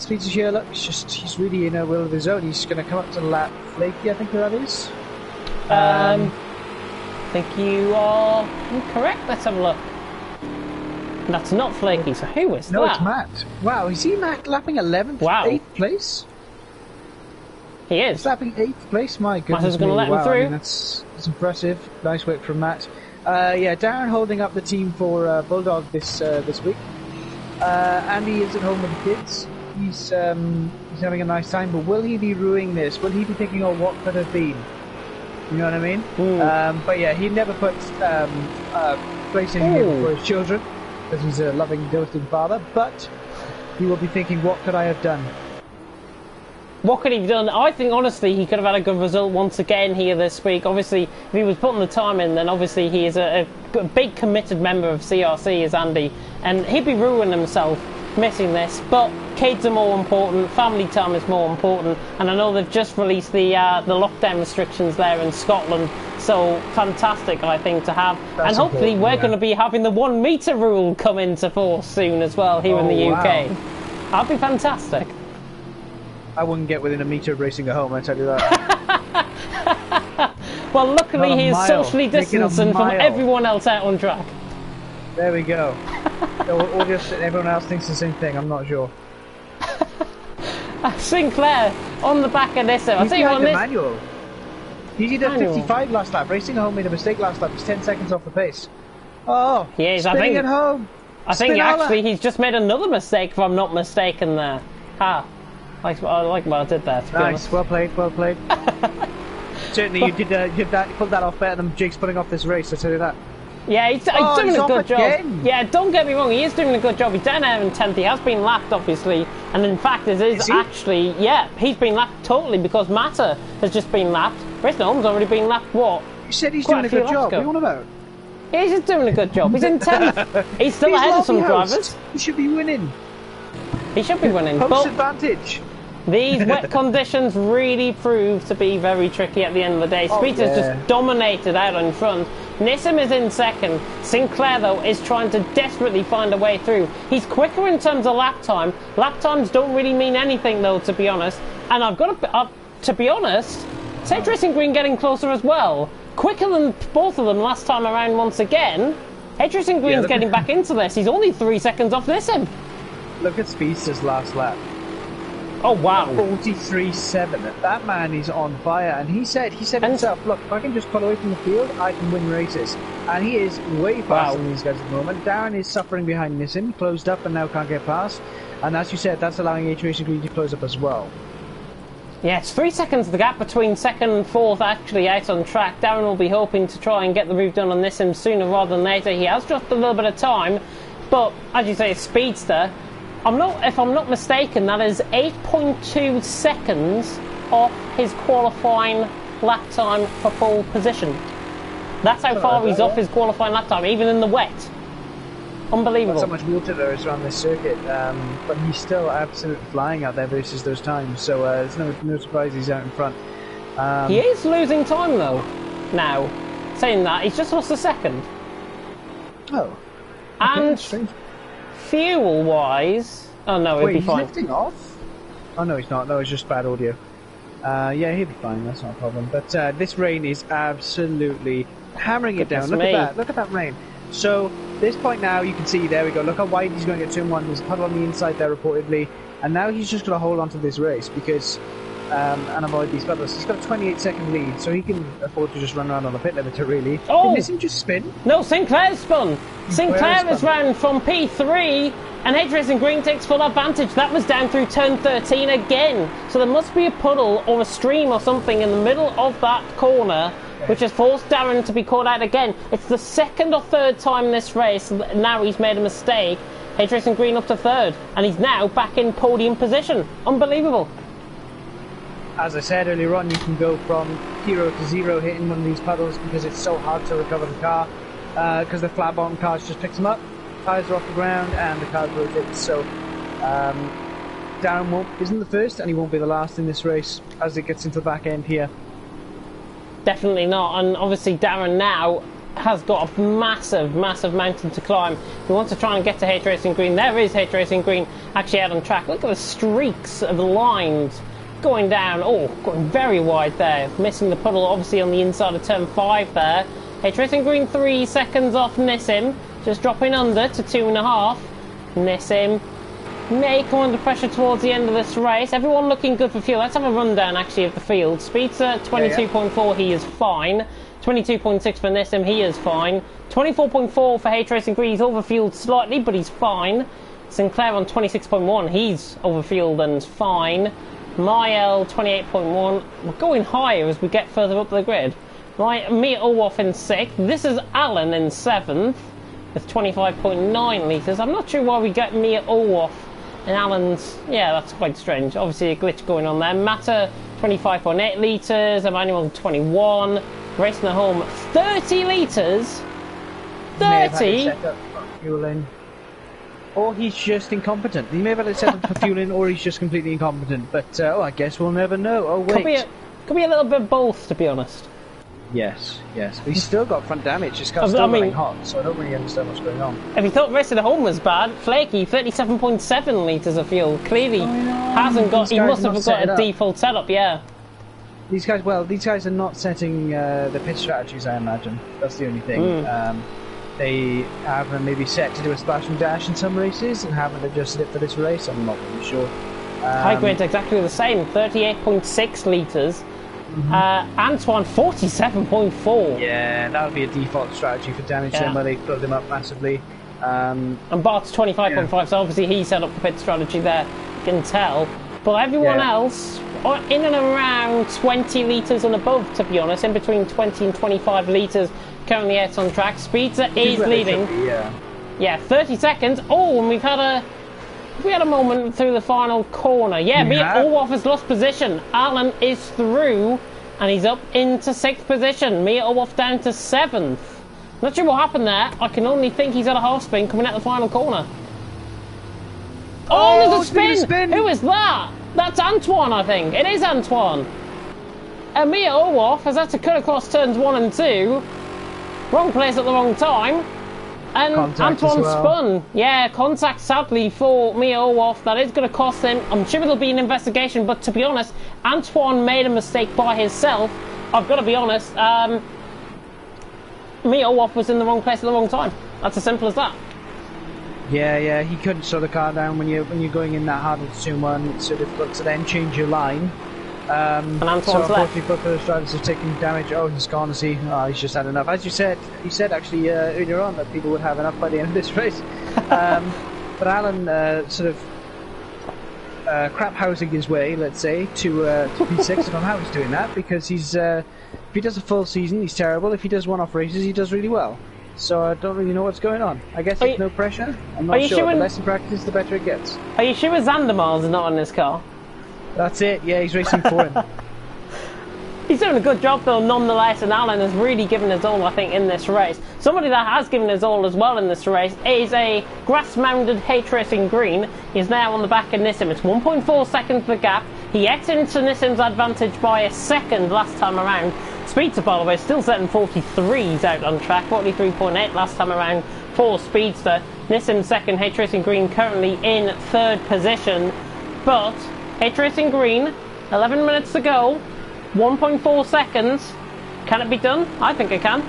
Speeds here, look, he's really in a will of his own. He's going to come up to lap Flaky, I think that is. I think you are incorrect. Let's have a look. That's not Flaky, so who is that? No, it's Matt. Wow, is he Matt lapping 11th, 8th place? He is. He's lapping 8th place, my goodness. Matt is going to let him through. I mean, that's impressive. Nice work from Matt. Yeah, Darren holding up the team for Bulldog this week. Andy is at home with the kids. he's having a nice time, but will he be ruining this? Will he be thinking, oh, what could have been? You know what I mean? But yeah, he never puts place anything before his children, because he's a loving, doting father, but he will be thinking, what could I have done? What could he have done? I think, honestly, he could have had a good result once again here this week. Obviously, if he was putting the time in, then obviously he is a big committed member of CRC, is Andy, and he'd be ruining himself missing this. But kids are more important, family time is more important, and I know they've just released the lockdown restrictions there in Scotland, so fantastic, I think, to have. That's and hopefully we're going to be having the 1 metre rule come into force soon as well here in the UK. Wow. That'd be fantastic. I wouldn't get within a metre of racing at home, I tell you that. Well, luckily he is socially distancing from everyone else out on track. There we go. Or just everyone else thinks the same thing, I'm not sure. Sinclair on the back of this. I'll tell you what, manual. He did 55 last lap. Racing at home made a mistake last lap. He's 10 seconds off the pace. Oh, he is. Spinning at home. I think actually he's just made another mistake, if I'm not mistaken there. I like what I did there, to be honest. Well played, well played. Certainly you did pulled that off better than Jake's putting off this race, I'll tell you that. Yeah, he's doing a good job. Yeah, don't get me wrong, he is doing a good job. He's down there in 10th, he has been lapped, obviously. And in fact, it is actually, yeah, he's been lapped totally because Matter has just been lapped. Racing Home's already been lapped, what? You said he's doing a good job, what are you on about? Yeah, he's just doing a good job. He's in 10th. He's still ahead of some drivers. He should be winning. He should be winning. Post advantage. These wet conditions really prove to be very tricky at the end of the day. Speed has just dominated out in front. Nissim is in second. Sinclair, though, is trying to desperately find a way through. He's quicker in terms of lap time. Lap times don't really mean anything, though, to be honest. And I've got to be honest, Sage Racing Green getting closer as well. Quicker than both of them last time around once again. Sage Racing Green's getting back into this. He's only 3 seconds off Nissim. Look at Speedster's last lap. Oh wow! 43.7. That man is on fire, and he said himself, "Look, if I can just pull away from the field, I can win races." And he is way faster than these guys at the moment. Darren is suffering behind Nissim, closed up, and now can't get past. And as you said, that's allowing H Racing Green to close up as well. Yeah, it's 3 seconds the gap between second and fourth actually out on track. Darren will be hoping to try and get the move done on Nissim sooner rather than later. He has just a little bit of time, but as you say, it's Speedster. If I'm not mistaken, that is 8.2 seconds off his qualifying lap time for pole position. That's how far he's off his qualifying lap time, even in the wet. Unbelievable. That's how much water there is around this circuit, but he's still absolutely flying out there versus those times, so it's no surprise he's out in front. He is losing time, though, now. Saying that, he's just lost a second. Oh. And fuel-wise... Oh, no, he'll be fine. He's lifting off? Oh, no, he's not. No, it's just bad audio. Yeah, he'll be fine. That's not a problem. But this rain is absolutely hammering it down. Look at that. Look at that rain. So, this point now, you can see, there we go. Look how wide he's going to get turn one. There's a puddle on the inside there, reportedly. And now he's just going to hold on to this race because... and avoid these puddles. He's got a 28-second lead, so he can afford to just run around on the pit limiter, really. Oh! Did Nissim just spin? No, Sinclair spun. Sinclair is round from P3, and H Racing Green takes full advantage. That was down through turn 13 again. So there must be a puddle or a stream or something in the middle of that corner, which has forced Darren to be caught out again. It's the second or third time this race. Now he's made a mistake. H Racing Green up to third, and he's now back in podium position. Unbelievable. As I said earlier on, you can go from 0 to 0 hitting one of these puddles because it's so hard to recover the car because the flat bottom cars just picks them up, tyres are off the ground and the car rotates. So Darren isn't the first and he won't be the last in this race as it gets into the back end here. Definitely not, and obviously Darren now has got a massive mountain to climb. He wants to try and get to H Racing Green. There is H Racing Green actually out on track. Look at the streaks of the lines going down. Oh, going very wide there, missing the puddle obviously on the inside of turn 5 there. H Racing Green 3 seconds off Nissim, just dropping under to 2.5. Nissim may come under pressure towards the end of this race. Everyone looking good for fuel. Let's have a rundown actually of the field. Speedster 22.4, he is fine. 22.6 for Nissim, he is fine. 24.4 for H Racing Green, he's overfueled slightly but he's fine. Sinclair on 26.1, he's over field and fine. Mael 28.1, we're going higher as we get further up the grid. Right, Mia Olwoff in 6th, this is Alan in 7th with 25.9 litres. I'm not sure why we get Mia Olwoff and Alan's, yeah, that's quite strange. Obviously a glitch going on there. Matter 25.8 litres, Emmanuel 21, racing at home 30 litres. 30? Fueling. Or he's just incompetent. He may have had it set up for fueling, or he's just completely incompetent. But I guess we'll never know. Oh wait, could be a little bit of both, to be honest. Yes. But he's still got front damage. His car's still running hot, so I don't really understand what's going on. If you thought racing at home was bad, Flaky 37.7 litres of fuel. Clearly hasn't got. He must have got a default setup. Yeah. These guys are not setting the pit strategies. I imagine that's the only thing. They have them maybe set to do a splash and dash in some races and haven't adjusted it for this race. I'm not really sure. High grade's exactly the same, 38.6 litres. Antoine 47.4. Yeah, that would be a default strategy for damage then, where they plug them up massively. And Bart's 25.5, so obviously he set up the pit strategy there, you can tell. But everyone else, in and around 20 litres and above, to be honest, in between 20 and 25 litres. Currently out on track. Speedster is leading. Yeah, 30 seconds. Oh, and we had a moment through the final corner. Yeah, Mia Olwoff has lost position. Alan is through, and he's up into 6th position. Mia Olwoff down to 7th. Not sure what happened there. I can only think he's at a half spin coming out the final corner. Oh, there's a spin! Who is that? That's Antoine, I think. It is Antoine. And Mia Olwoff has had to cut across turns 1 and 2. Wrong place at the wrong time, and Antoine spun. Yeah, contact sadly for Mia Olwoff. That is going to cost him. I'm sure there'll be an investigation, but to be honest, Antoine made a mistake by himself. I've got to be honest. Mia Olwoff was in the wrong place at the wrong time. That's as simple as that. Yeah, he couldn't slow the car down when you're going in that hard into turn 1. It's so difficult to then change your line. And Antoine's so unfortunately both of those drivers have taken damage. Oh, he's gone, is he? Oh, he's just had enough. As you said actually earlier on that people would have enough by the end of this race. But Alan sort of crap housing his way, let's say, to P6. I don't know how he's doing that, because he's if he does a full season, he's terrible. If he does one-off races, he does really well. So I don't really know what's going on. I guess it's no pressure. I'm not sure. The less he practices, the better it gets. Are you sure Zandermar's not on this car? That's it, yeah, he's racing for him. He's doing a good job though, nonetheless, and Alan has really given his all, I think, in this race. Somebody that has given his all as well in this race is a grass-mounted H-Racing Green. He's now on the back of Nissim. It's 1.4 seconds the gap. He ate into Nissim's advantage by a second last time around. Speedster, by the way, still setting 43s out on track, 43.8 last time around for Speedster. Nissim second, H-Racing Green currently in 3rd position, but H-Racing Green, 11 minutes to go, 1.4 seconds. Can it be done? I think it can.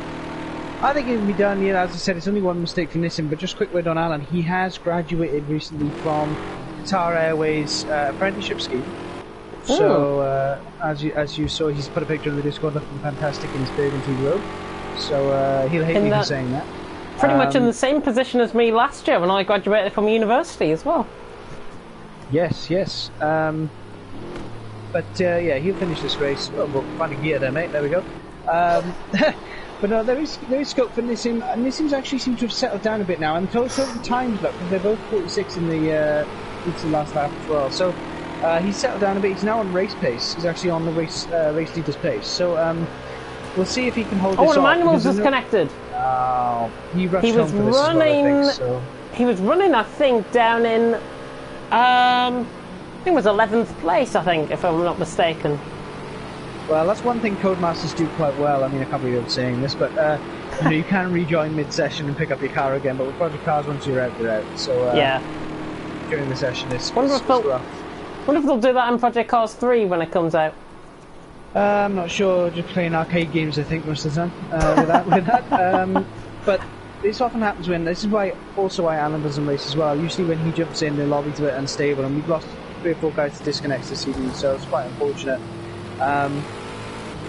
I think it can be done, yeah. As I said, it's only one mistake for Nissim, but just quick word on Alan. He has graduated recently from Qatar Airways apprenticeship scheme. So, as you saw, he's put a picture in the Discord looking fantastic in his burgundy robe. So, he'll hate me for saying that. Pretty much in the same position as me last year when I graduated from university as well. Yes. But yeah, he'll finish this race. Oh, we'll find a gear there, mate. There we go. But no, there is scope for Nissim. Nissim's actually seems to have settled down a bit now, and also the times look, because they're both 46 in the last lap as well. So he's settled down a bit. He's now on race pace. He's actually on the race leader's pace. So we'll see if he can hold this off. Oh, Emmanuel's disconnected. Oh, he rushed home for this as well, I think, so. He was running, I think, down in I think it was 11th place, I think, if I'm not mistaken. Well, that's one thing Codemasters do quite well. I mean, I can't believe I'm saying this, but you can rejoin mid-session and pick up your car again, but with Project Cars, once you're out, you're out. So yeah, during the session, it's rough. Wonder if they'll do that in Project Cars 3 when it comes out. I'm not sure. Just playing arcade games, I think, most of the time with that. But this often happens when. This is why Alan doesn't race as well. Usually, when he jumps in, the lobby's a bit unstable, and we've lost 3 or 4 guys to disconnects this season, so it's quite unfortunate.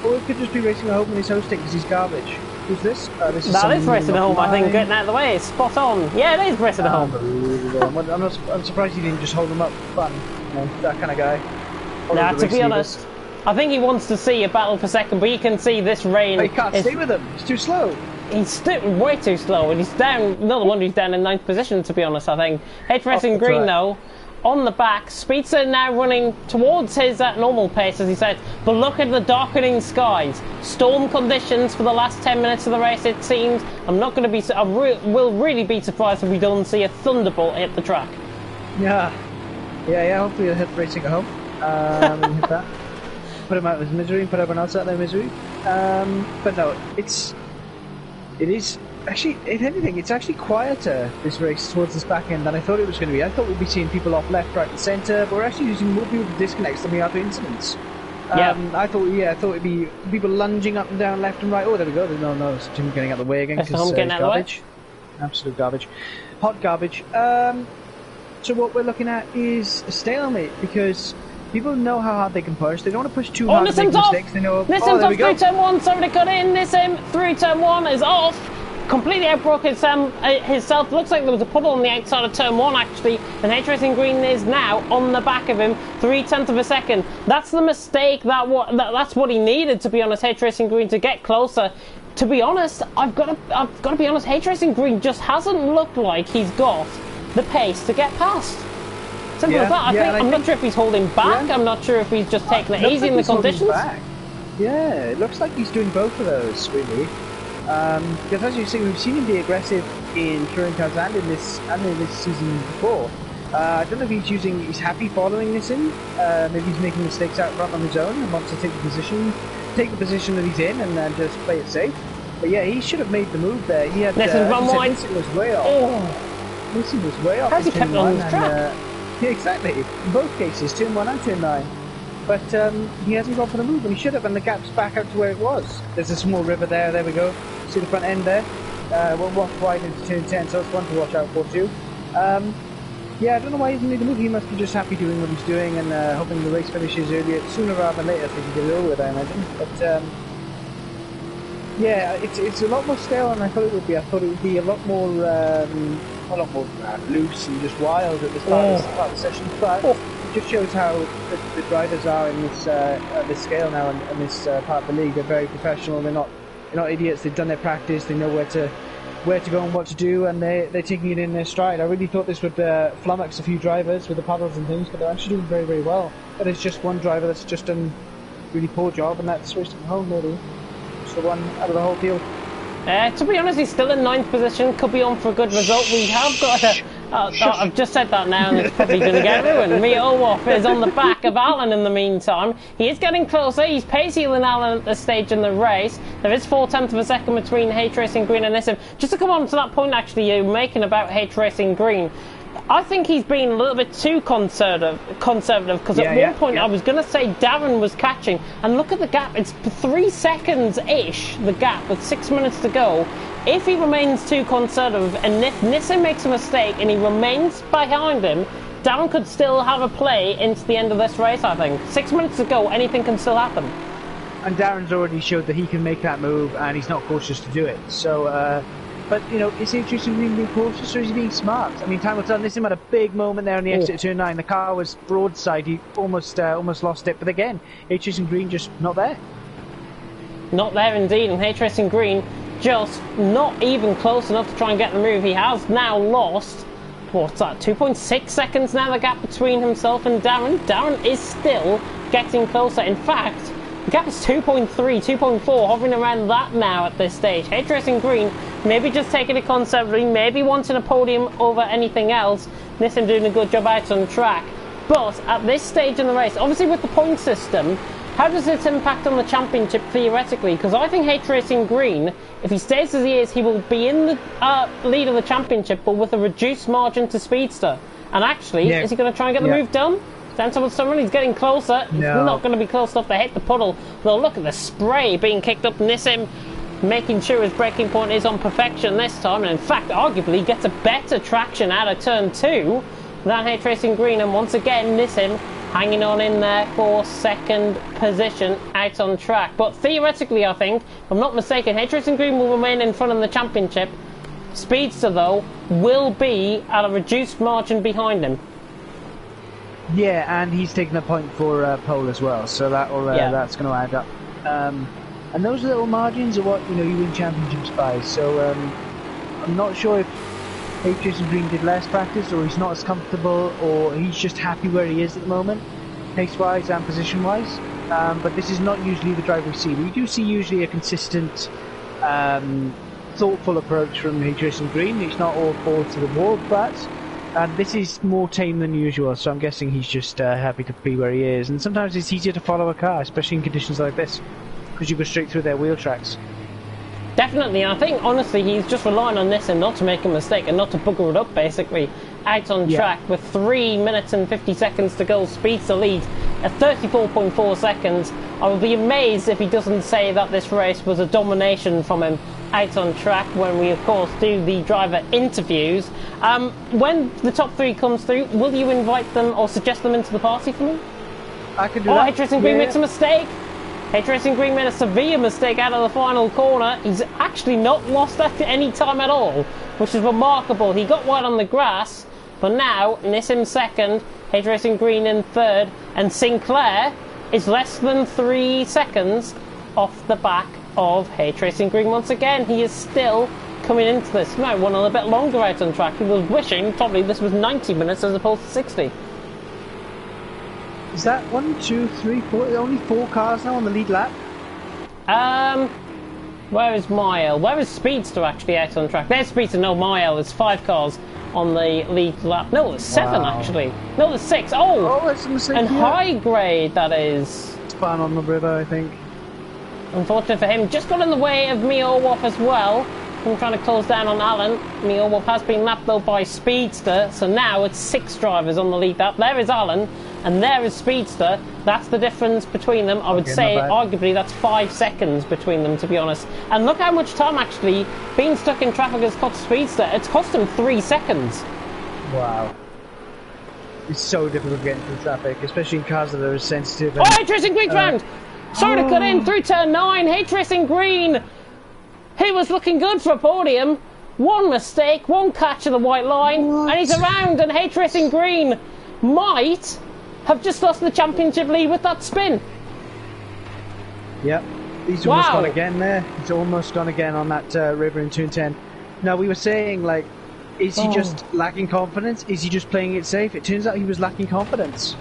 Or it could just be racing at home when he's hosting because he's garbage. Who's this? This is That is someone Brisson Home, I think, getting out of the way. Spot on. Yeah, it is Brisson Home. I'm surprised he didn't just hold him up for fun. You know, that kind of guy. Now, to be honest, I think he wants to see a battle for second, but you can see this rain. But he can't stay with him. He's too slow. He's way too slow, and he's down. No wonder he's down in 9th position, to be honest, I think. H Racing Green, though, on the back. Speedster now running towards his normal pace, as he said. But look at the darkening skies. Storm conditions for the last 10 minutes of the race, it seems. I'm not going to be... I will really be surprised if we don't see a thunderbolt hit the track. Yeah. Hopefully he'll hit racing at home. And hit that. Put him out of his misery, put everyone else out of their misery. But no, it is actually, if anything, it's actually quieter this race towards this back end than I thought it was going to be. I thought we'd be seeing people off left, right, and centre, but we're actually using more people to disconnects than we are to incidents. I thought it'd be people lunging up and down, left and right. Oh, there we go. No, it's Jim getting out of the way again because it's garbage. Absolute garbage, hot garbage. So what we're looking at is a stalemate because people know how hard they can push. They don't want to push too hard to make mistakes. They know. Nissan's off through turn 1. Somebody got in. Nissan through turn 1 is off. Completely outbroke himself. Looks like there was a puddle on the outside of turn 1 actually. And H Racing Green is now on the back of him. 0.3 of a second. That's the mistake. That's what he needed, to be honest. H Racing Green to get closer. To be honest, I've got to be honest. H Racing Green just hasn't looked like he's got the pace to get past. Simple as that. I'm not sure if he's holding back. I'm not sure if he's just taking it easy in the conditions. Yeah, it looks like he's doing both of those, really. Because as you see, we've seen him be aggressive in touring cars and in this season before. I don't know if he's happy following this in. Maybe he's making mistakes out front on his own and wants to take the position that he's in and then just play it safe. But yeah, he should have made the move there. He had Nissan was way off. Nissan was way off. How's he kept on his track? Yeah, exactly. In both cases, turn 1 and turn 9. But he hasn't gone for the move, and he should have, and the gap's back out to where it was. There's a small river there, there we go. See the front end there? We'll walk wide into turn 10, so it's one to watch out for too. Yeah, I don't know why he hasn't made the move. He must be just happy doing what he's doing and hoping the race finishes earlier, sooner rather than later, so he can get it over with, I imagine. But yeah, it's a lot more stale than I thought it would be. I thought it would be a lot more loose and just wild at the start of the session, but it just shows how the drivers are in this scale now and this part of the league. They're very professional. They're not idiots. They've done their practice. They know where to go and what to do, and they're taking it in their stride. I really thought this would flummox a few drivers with the paddles and things, but they're actually doing very, very well. But it's just one driver that's just done a really poor job, and that's Racing Home, really. Just the one out of the whole field. To be honest, he's still in 9th position. Could be on for a good result. We have got a... I've just said that now, and it's probably going to get ruined. Mia Olwoff is on the back of Alan in the meantime. He is getting closer. He's pacier than Alan at this stage in the race. There is 0.4 of a second between H Racing Green and Nissan. Just to come on to that point, actually, you're making about H Racing Green. I think he's been a little bit too conservative because at one point I was going to say Darren was catching, and look at the gap. It's 3 seconds-ish, the gap, with 6 minutes to go. If he remains too conservative and if Nissan makes a mistake and he remains behind him, Darren could still have a play into the end of this race, I think. 6 minutes to go, anything can still happen. And Darren's already showed that he can make that move and he's not cautious to do it. So, but, you know, is H Racing Green being cautious or is he being smart? I mean, time will tell. Nissan had a big moment there on the exit of turn 9. The car was broadside. He almost lost it. But again, H Racing Green just not there. Not there indeed. And H Racing Green just not even close enough to try and get the move. He has now lost, what's that, 2.6 seconds now, the gap between himself and Darren. Darren is still getting closer. In fact, the gap is 2.3, 2.4, hovering around that now at this stage. H Racing Green maybe just taking it conservatively, maybe wanting a podium over anything else. Nissan doing a good job out on track. But at this stage in the race, obviously with the point system, how does it impact on the championship theoretically? Because I think H Racing Green, if he stays as he is, he will be in the lead of the championship, but with a reduced margin to Speedster. And actually, is he going to try and get the move done? Down towards someone, he's getting closer. He's not going to be close enough to hit the puddle. Though look at the spray being kicked up. Nissan making sure his braking point is on perfection this time, and in fact, arguably gets a better traction out of turn 2 than H Racing Green. And once again, Nissan hanging on in there for second position out on track. But theoretically, I think, if I'm not mistaken, H-Racing Green will remain in front of the championship. Speedster, though, will be at a reduced margin behind him. Yeah, and he's taking a point for pole as well, so that's going to add up. And those little margins are what you win championships by. So I'm not sure if H-Racing Green did less practice, or he's not as comfortable, or he's just happy where he is at the moment, pace-wise and position-wise. But this is not usually the drive we see. We do see usually a consistent, thoughtful approach from H-Racing Green. It's not all balls to the wall, but this is more tame than usual, so I'm guessing he's just happy to be where he is. And sometimes it's easier to follow a car, especially in conditions like this, because you go straight through their wheel tracks. Definitely, I think honestly he's just relying on this and not to make a mistake and not to bugger it up, basically. Out on track with 3 minutes and 50 seconds to go. Speedster lead at 34.4 seconds. I will be amazed if he doesn't say that this race was a domination from him out on track when we of course do the driver interviews. When the top 3 comes through, will you invite them or suggest them into the party for me? I can do that. H-Racing Green makes a mistake. H-Racing Green made a severe mistake out of the final corner. He's actually not lost at any time at all, which is remarkable. He got wide on the grass, but now Nissim second, H-Racing Green in third, and Sinclair is less than 3 seconds off the back of H-Racing Green once again. He is still coming into this. Might want a little bit longer out on track. He was wishing probably this was 90 minutes as opposed to 60. Is that 1, 2, 3, 4? Only 4 cars now on the lead lap? Where is Mile? Where is Speedster actually out on track? There's Speedster, no Mile. There's 5 cars on the lead lap. No, there's 7 actually. No, there's 6. Oh, that's a mistake. And high grade, that is. Span on the river, I think. Unfortunate for him. Just got in the way of Miorwolf as well. I'm trying to close down on Alan. Miorwolf has been lapped though by Speedster, so now it's 6 drivers on the lead lap. There is Alan, and there is Speedster. That's the difference between them. I would say, arguably, that's 5 seconds between them, to be honest. And look how much time, actually, being stuck in traffic has cost Speedster. It's cost him 3 seconds. Wow. It's so difficult getting through traffic, especially in cars that are as sensitive. And, H-Racing Green's round! Sorry to cut in through turn 9. H-Racing Green! He was looking good for a podium. 1 mistake, 1 catch of the white line, and he's around, and H-Racing Green might have just lost the championship lead with that spin. Yep, he's almost gone again there. He's almost gone again on that river in turn 10. Now, we were saying, like, is he just lacking confidence? Is he just playing it safe? It turns out he was lacking confidence.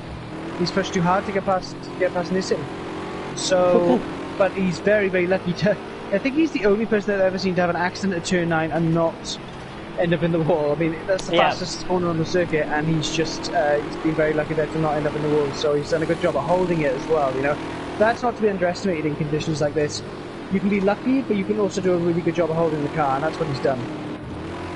He's pushed too hard to get past Nissim. So, but he's very, very lucky to... I think he's the only person that I've ever seen to have an accident at turn 9 and not end up in the wall. I mean, that's the fastest corner on the circuit, and he's just he's been very lucky there to not end up in the wall. So he's done a good job of holding it as well. That's not to be underestimated in conditions like this. You can be lucky, but you can also do a really good job of holding the car, and that's what he's done.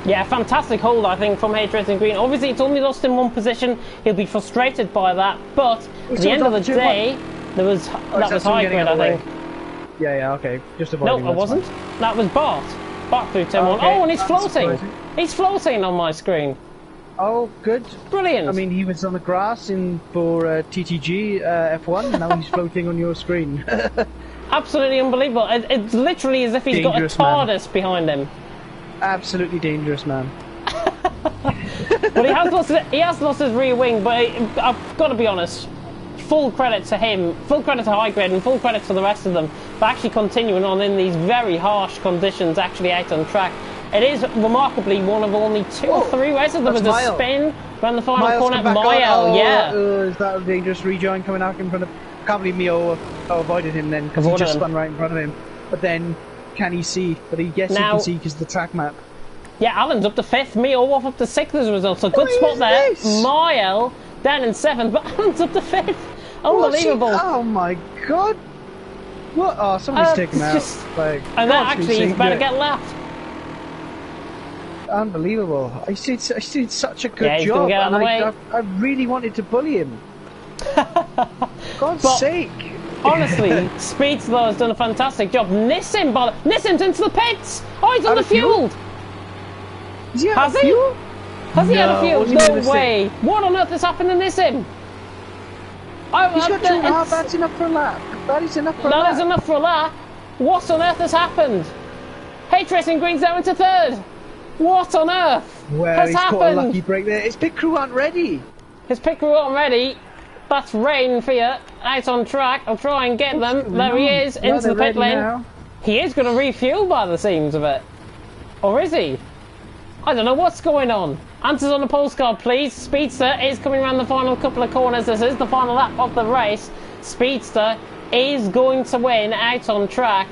Yeah, fantastic hold, I think, from H-Racing Green. Obviously, it's only lost in 1 position. He'll be frustrated by that, but at the end of the day, that was high grade, I think. Yeah, okay. Just avoiding. No, I wasn't. That was Bart. Bart through turn 1. Oh, and he's floating. He's floating on my screen. Oh, good. Brilliant. I mean, he was on the grass for TTG F1, and now he's floating on your screen. Absolutely unbelievable. It's literally as if he's dangerous got a TARDIS behind him. Absolutely dangerous, man. But he has lost his rear wing, but I've got to be honest. Full credit to him, full credit to High Grade, and full credit to the rest of them for actually continuing on in these very harsh conditions, actually out on track. It is remarkably one of only 2 or 3 races. There was a spin around the final corner. Is that a dangerous rejoin coming out in front of... I can't believe Mio avoided him then, because he just spun right in front of him. But then, can he see? But he guess he can see because of the track map. Yeah, Alan's up to 5th, Mio off up to 6th as a result. So good spot there. Mael down in 7th, but Alan's up to 5th. Unbelievable. Oh my god. What? Oh, somebody's taken him out. And that actually is about to get lapped. Unbelievable. I did such a good job. Get out of the way. I really wanted to bully him. God's sake. Honestly, Speedster has done a fantastic job. Nissim's into the pits. Oh, he's on the fuel. Has he? Has he had a fuel? No way. What on earth has happened to Nissim? He's got 2.5. That's enough for a lap. That is enough for a lap. That is enough for a lap. What on earth has happened? H Racing Green's down into third. What on earth has happened? Caught a lucky break there. His pit crew aren't ready. His pit crew aren't ready. That's rain for you. Out on track. I'll try and get them. There he is, into the pit lane. Now. He is going to refuel by the seams of it. Or is he? I don't know what's going on. Answers on the postcard, please. Speedster is coming around the final couple of corners. This is the final lap of the race. Speedster is going to win out on track.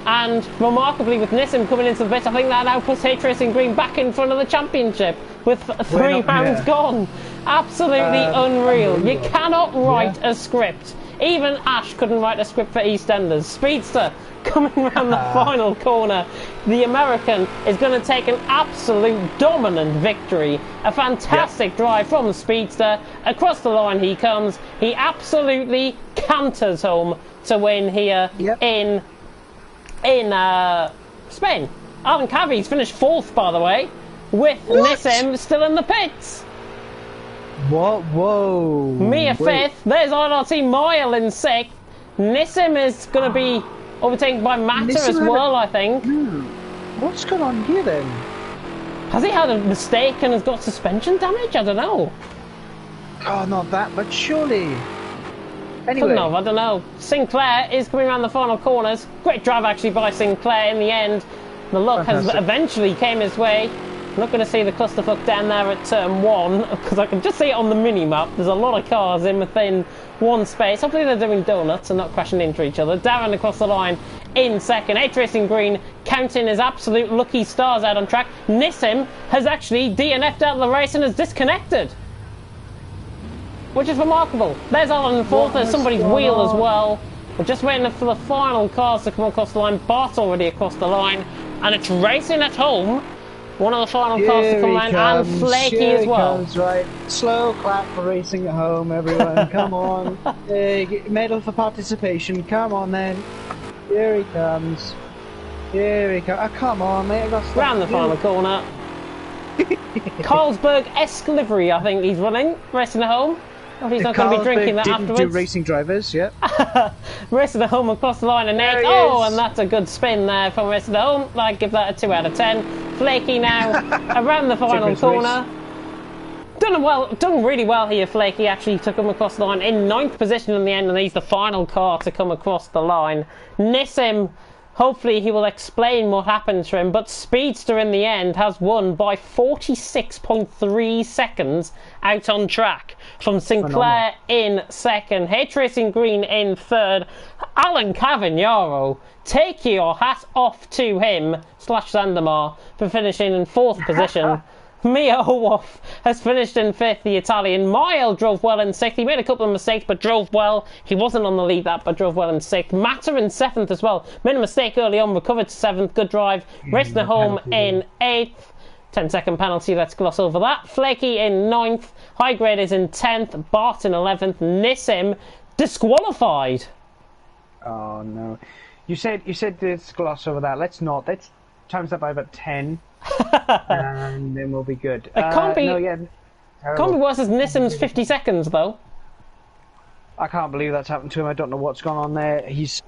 And remarkably, with Nissim coming into the pit, I think that now puts H Racing Green back in front of the championship with 3 rounds gone. Absolutely unreal. You cannot write a script. Even Ash couldn't write a script for EastEnders. Speedster coming around the final corner. The American is going to take an absolute dominant victory. A fantastic drive from Speedster. Across the line he comes. He absolutely canters home to win here in Spain. Alan Cavi's finished 4th, by the way, with Nissim still in the pits. What? Whoa. Mia 5th. There's IRT Mile in 6th. Nissim is going to be overtaken by Matter as well, I think. What's going on here then? Has he had a mistake and has got suspension damage? I don't know. Oh, not that, but surely. Anyway. I don't know. Sinclair is coming around the final corners. Great drive actually by Sinclair in the end. The luck has eventually came his way. I'm not going to see the clusterfuck down there at turn 1 because I can just see it on the mini-map. There's a lot of cars in within one space. Hopefully they're doing donuts and not crashing into each other. Darren across the line in 2nd. H Racing Green counting his absolute lucky stars out on track. Nissim has actually DNF'd out of the race and has disconnected, which is remarkable. There's Alan in 4th. There's somebody's wheel as well. We're just waiting for the final cars to come across the line. Bart's already across the line, and it's racing at home. One of the final cars to come around, and Flaky as well. Right. Slow clap for racing at home, everyone. Come on. Medal for participation. Come on then. Here he comes. Here he comes. Oh, come on, mate. I've got round the final corner. Carlsberg-esque livery, I think he's running. Racing at home. Oh, he's not going to be drinking that afterwards. Do racing drivers, yeah. Racing at home across the line and 8. Oh, and that's a good spin there from Racing at home. I'd give that a 2 out of 10. Flaky now around the final corner. Done really well here. Flaky actually took him across the line in 9th position in the end, and he's the final car to come across the line. Nissim, hopefully he will explain what happened to him, but Speedster in the end has won by 46.3 seconds out on track from Sinclair in 2nd, H Racing Green in 3rd. Alan Cavagnaro, take your hat off to him / Sandemar for finishing in 4th position. Mia Owoff has finished in 5th, the Italian. Mile drove well in 6th. He made a couple of mistakes, but drove well. He wasn't on the lead that, but drove well in 6th. Matter in 7th as well. Made a mistake early on, recovered to 7th. Good drive. Racing at home in 8th. 10-second penalty, let's gloss over that. Flaky in 9th. High Grade is in 10th. Bart in 11th. Nissim disqualified. Oh, no. You said let's gloss over that. Let's not. Let's times that by about 10. And then we'll be good. It can't be. Can't be worse as Nissim's 50 seconds though. I can't believe that's happened to him. I don't know what's gone on there. He's.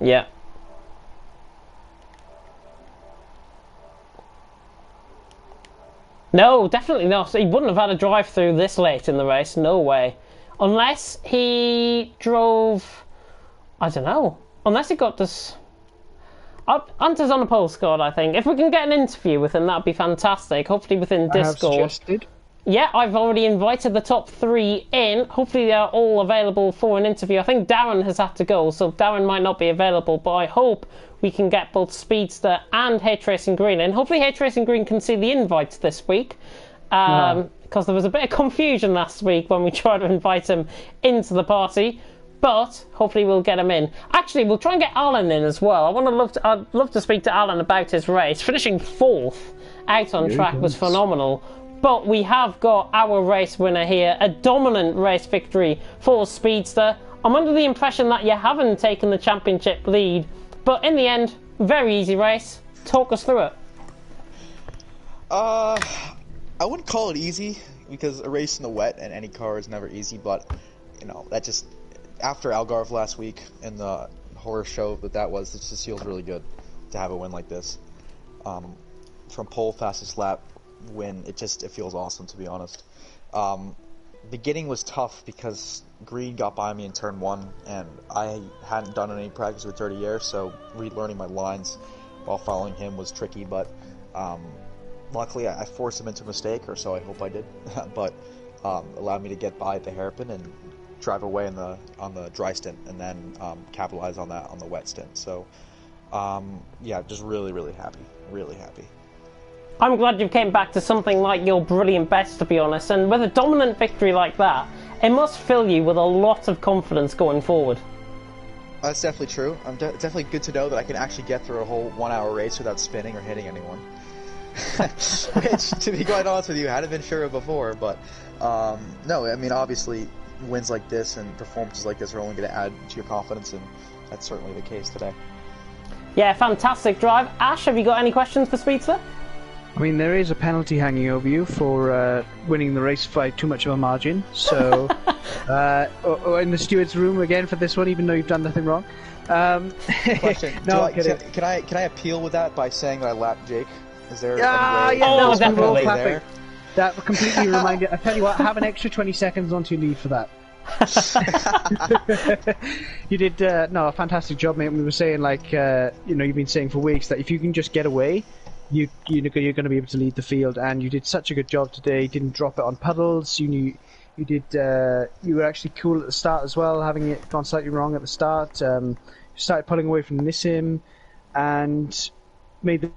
Yeah. No, definitely not. He wouldn't have had a drive through this late in the race. No way. Unless he drove. I don't know. Unless he got this. Hunter's on a postcard, I think. If we can get an interview with him, that'd be fantastic. Hopefully within Discord. I have suggested. Yeah, I've already invited the top 3 in. Hopefully they're all available for an interview. I think Darren has had to go, so Darren might not be available, but I hope we can get both Speedster and H Racing Green in. Hopefully H Racing Green can see the invites this week. Because there was a bit of confusion last week when we tried to invite him into the party. But hopefully we'll get him in. Actually, we'll try and get Alan in as well. I'd love to speak to Alan about his race. Finishing 4th out on track was phenomenal. But we have got our race winner here. A dominant race victory for Speedster. I'm under the impression that you haven't taken the championship lead. But in the end, very easy race. Talk us through it. I wouldn't call it easy because a race in the wet and any car is never easy. But you know, that just after Algarve last week and the horror show that was, it just feels really good to have a win like this. From pole fastest lap win, it feels awesome, to be honest. Beginning was tough because Green got by me in turn 1 and I hadn't done any practice with dirty air, so relearning my lines while following him was tricky, but luckily I forced him into a mistake, or so I hope I did, but allowed me to get by at the hairpin and drive away on the dry stint, and then capitalize on that on the wet stint. So yeah, just really happy. I'm glad you came back to something like your brilliant best, to be honest, and with a dominant victory like that, it must fill you with a lot of confidence going forward. That's definitely true. Definitely good to know that I can actually get through a whole 1 hour race without spinning or hitting anyone. Which, to be quite honest with you, I hadn't been sure of before, but no, I mean, obviously wins like this and performances like this are only going to add to your confidence, and that's certainly the case today. Yeah, fantastic drive. Ash, have you got any questions for Speedster? I mean, there is a penalty hanging over you for winning the race by too much of a margin. So, in the steward's room again for this one, even though you've done nothing wrong. Question: no, can I appeal with that by saying that I lapped Jake? Is there any way? Oh, definitely. That completely reminded. I tell you what, have an extra 20 seconds onto your leave for that. You did a fantastic job, mate. We were saying, like, you've been saying for weeks that if you can just get away, you're going to be able to lead the field, and you did such a good job today. You didn't drop it on puddles. You were actually cool at the start as well, having it gone slightly wrong at the start. You started pulling away from Nissim and made the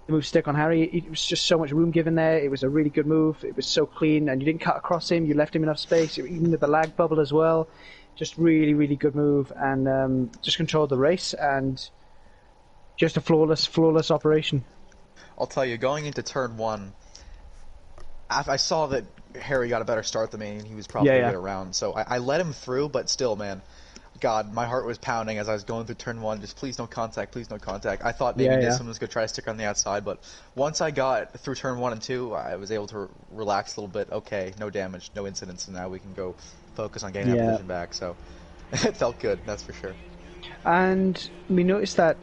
move stick on Harry. It was just so much room given there. It was a really good move. It was so clean, and you didn't cut across him. You left him enough space, even with the lag bubble as well. Just really good move, and just controlled the race, and just a flawless operation. I'll tell you, going into turn 1, I saw that Harry got a better start than me, and he was probably going to get around. So I let him through, but still, man, God, my heart was pounding as I was going through turn 1. Just please no contact, please no contact. I thought maybe Nissim was going to try to stick on the outside, but once I got through turn 1 and 2, I was able to relax a little bit. Okay, no damage, no incidents, and now we can go focus on getting that position back. So it felt good, that's for sure. And we noticed that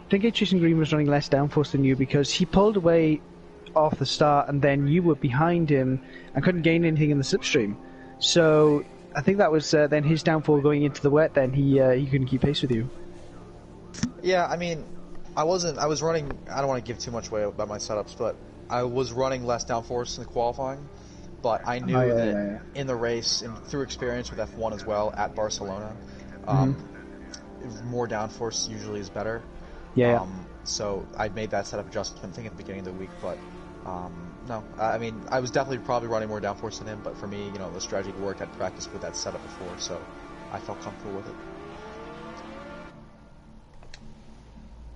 I think Jason Green was running less downforce than you because he pulled away off the start, and then you were behind him and couldn't gain anything in the slipstream. So I think that was then his downfall going into the wet. Then he couldn't keep pace with you. Yeah, I mean, I was running. I don't want to give too much away about my setups, but I was running less downforce in the qualifying. But I knew that in the race and through experience with F1 as well at Barcelona, more downforce usually is better. So I made that setup adjustment, I think, at the beginning of the week, but no, I mean, I was definitely probably running more downforce than him, but for me, the strategy worked. I'd practiced with that setup before, so I felt comfortable with it.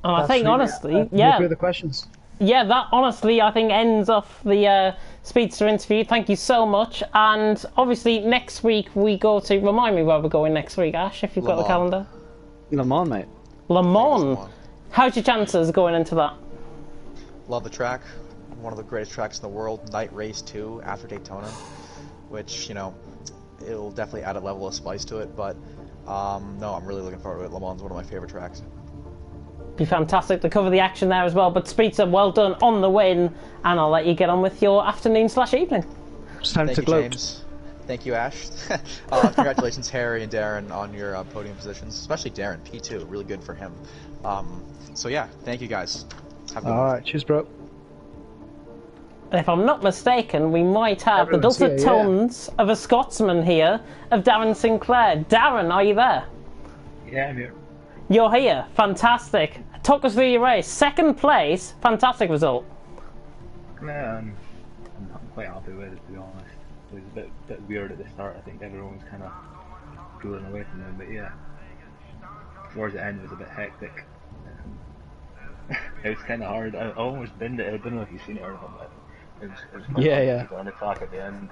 Oh, I think, honestly, no further questions. Yeah, that honestly, I think, ends off the Speedster interview. Thank you so much. And obviously, next week we go to... Remind me where we're going next week, Ash, if you've got the calendar. Le Mans, mate. Le Mans. How's your chances going into that? Love the track. One of the greatest tracks in the world. Night race 2 after Daytona, which, it'll definitely add a level of spice to it. But, no, I'm really looking forward to it. Le Mans is one of my favorite tracks. Be fantastic to cover the action there as well. But Speedster, well done on the win, and I'll let you get on with your afternoon/evening. It's time to gloat. James. Thank you, Ash. Congratulations, Harry and Darren, on your podium positions, especially Darren, P2, really good for him. So yeah, thank you guys. Have a good one. Alright, cheers, bro. If I'm not mistaken, we might have the dulcet tones of a Scotsman here, of Darren Sinclair. Darren, are you there? Yeah, I'm here. You're here, fantastic. Talk us through your race. Second place, fantastic result. I'm quite happy with it, to be honest. It was a bit weird at the start. I think everyone was kind of pulling away from them, but yeah, towards the end it was a bit hectic. It was kind of hard. I almost binned it. I don't know if you've seen it or not, but it was quite on the track at the end.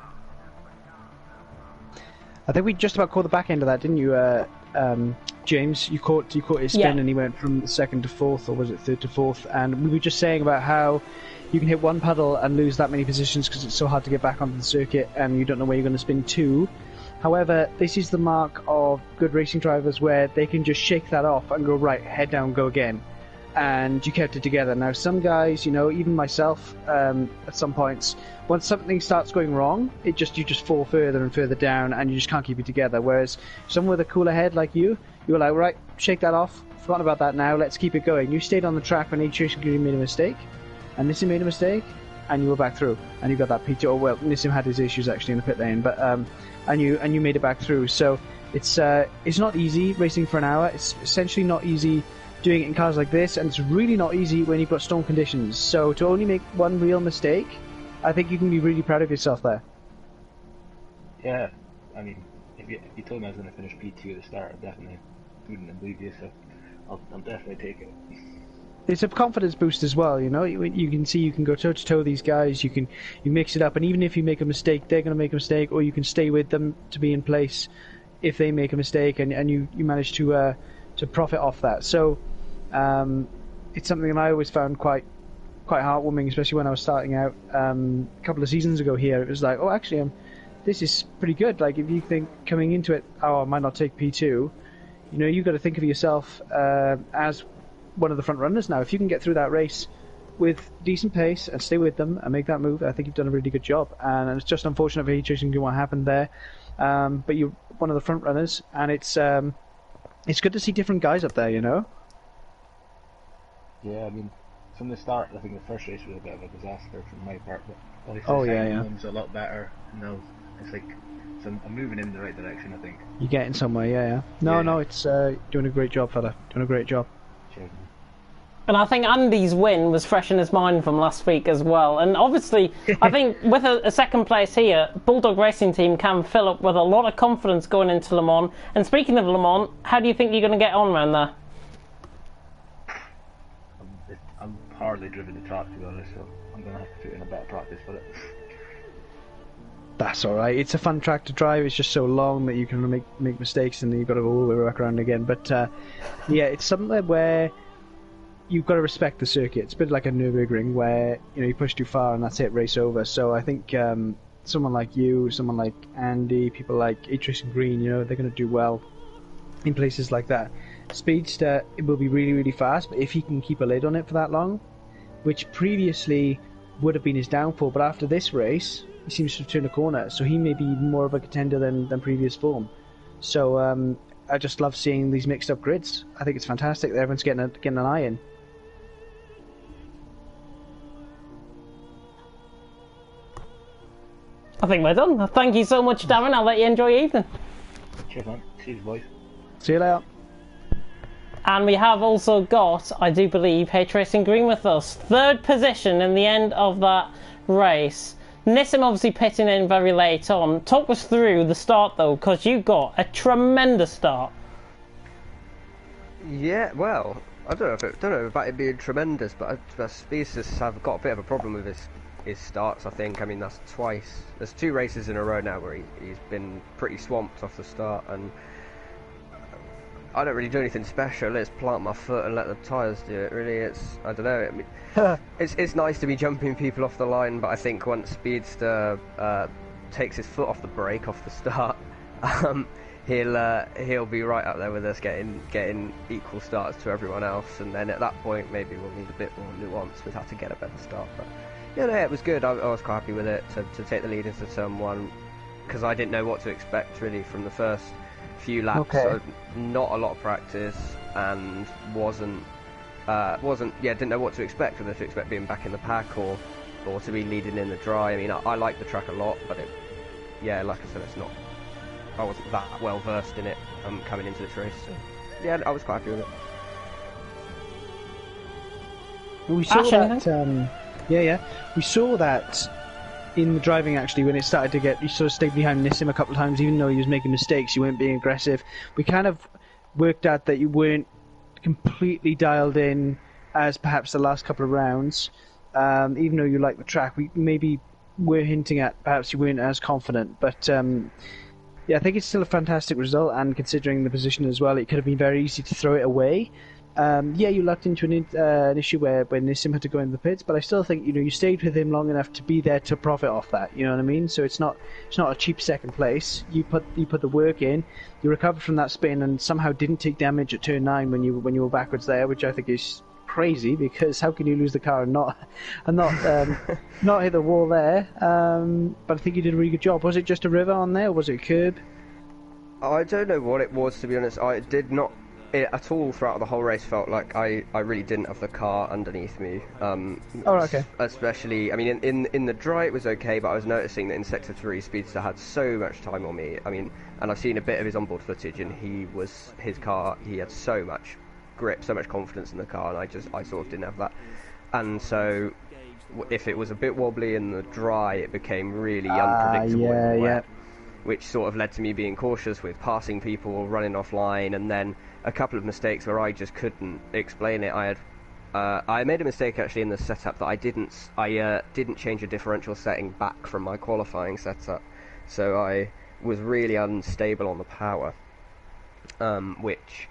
I think we just about caught the back end of that, didn't you, James? You caught his spin, and he went from second to fourth, or was it third to fourth? And we were just saying about how you can hit one puddle and lose that many positions because it's so hard to get back onto the circuit and you don't know where you're going to spin to. However, this is the mark of good racing drivers where they can just shake that off and go, right, head down, go again. And you kept it together. Now, some guys, you know, even myself, at some points, once something starts going wrong, you just fall further and further down, and you just can't keep it together. Whereas someone with a cooler head like you were like, right, shake that off, forgotten about that now, let's keep it going. You stayed on the track when TTGaming made a mistake, and Nissim made a mistake, and you were back through, and you got that P2. Oh, well, Nissim had his issues actually in the pit lane, but and you made it back through. So it's not easy racing for an hour. It's essentially not easy doing it in cars like this, and it's really not easy when you've got storm conditions. So to only make one real mistake, I think you can be really proud of yourself there. Yeah, I mean, if you told me I was going to finish P2 at the start, I definitely wouldn't believe you, so I'll definitely take it. It's a confidence boost as well, you know. You can see you can go toe to toe with these guys. You mix it up, and even if you make a mistake, they're going to make a mistake, or you can stay with them to be in place if they make a mistake, and you manage to profit off that. So it's something that I always found quite heartwarming, especially when I was starting out a couple of seasons ago here. It was like, oh, actually, this is pretty good. Like, if you think coming into it, oh, I might not take P2, you know, you've got to think of yourself as one of the front runners now. If you can get through that race with decent pace and stay with them and make that move, I think you've done a really good job. And it's just unfortunate for TTGaming what happened there, but you're one of the front runners, and it's good to see different guys up there, you know. Yeah, I mean, from the start, I think the first race was a bit of a disaster from my part, but obviously the second one's a lot better. No, it's like, so I'm moving in the right direction, I think. You're getting somewhere, yeah. No, it's doing a great job, fella. Doing a great job. Cheers, man. And I think Andy's win was fresh in his mind from last week as well. And obviously, I think with a second place here, Bulldog Racing Team can fill up with a lot of confidence going into Le Mans. And speaking of Le Mans, how do you think you're going to get on around there? I'm hardly driven the track, to be honest, so I'm going to have to put in a bit of practice for it. That's alright. It's a fun track to drive. It's just so long that you can make mistakes and then you've got to go all the way back around again. But yeah, it's something where you've got to respect the circuit. It's a bit like a Nürburgring where, you know, you push too far and that's it, race over. So I think someone like you, someone like Andy, people like TTGaming Green, you know, they're going to do well in places like that. Speedster, it will be really, really fast, but if he can keep a lid on it for that long, which previously would have been his downfall, but after this race, he seems to have turned a corner, so he may be more of a contender than previous form. So I just love seeing these mixed up grids. I think it's fantastic that everyone's getting an eye in. I think we're done. Thank you so much, Darren. I'll let you enjoy your evening. Cheers, man. See you, boys. See you later. And we have also got, I do believe, TTGaming Green with us. Third position in the end of that race. Nissim obviously pitting in very late on. Talk us through the start though, because you got a tremendous start. Yeah, well, I don't know about it being tremendous, but Speedsters have got a bit of a problem with his starts, I think. I mean, that's twice. There's 2 races in a row now where he's been pretty swamped off the start, and I don't really do anything special. Let's plant my foot and let the tyres do it. Really, I don't know. I mean, it's nice to be jumping people off the line, but I think once Speedster takes his foot off the brake off the start, he'll be right up there with us, getting equal starts to everyone else. And then at that point, maybe we'll need a bit more nuance with how to get a better start. But yeah, no, it was good. I was quite happy with it to take the lead into turn 1, because I didn't know what to expect really from the first few laps. Okay. So not a lot of practice, and didn't know what to expect, whether to expect being back in the pack or to be leading in the dry. I mean, I like the track a lot, but like I said, I wasn't that well versed in it coming into this race. So yeah, I was quite happy with it. We saw that. We saw that in the driving actually when it started to get. You sort of stayed behind Nissim a couple of times, even though he was making mistakes. You weren't being aggressive. We kind of worked out that you weren't completely dialed in as perhaps the last couple of rounds. Even though you liked the track, we maybe were hinting at perhaps you weren't as confident. But yeah, I think it's still a fantastic result, and considering the position as well, it could have been very easy to throw it away. yeah, you lucked into an issue where Nissim had to go into the pits, but I still think you stayed with him long enough to be there to profit off that. You know what I mean? So it's not a cheap second place. You put the work in, you recovered from that spin, and somehow didn't take damage at turn 9 when you were backwards there, which I think is crazy, because how can you lose the car and not not hit the wall there? But I think you did a really good job. Was it just a river on there, or was it a curb? I don't know what it was, to be honest. I did not at all throughout the whole race felt like I really didn't have the car underneath me. Oh, okay. Especially, I mean, in the dry it was okay, but I was noticing that in Sector 3, Speedster had so much time on me. I mean, and I've seen a bit of his onboard footage, and he had so much grip, so much confidence in the car, and I sort of didn't have that. And so, if it was a bit wobbly in the dry, it became really unpredictable in the wet, which sort of led to me being cautious with passing people, running offline, and then a couple of mistakes where I just couldn't explain it. I made a mistake actually in the setup that I didn't change a differential setting back from my qualifying setup, so I was really unstable on the power, which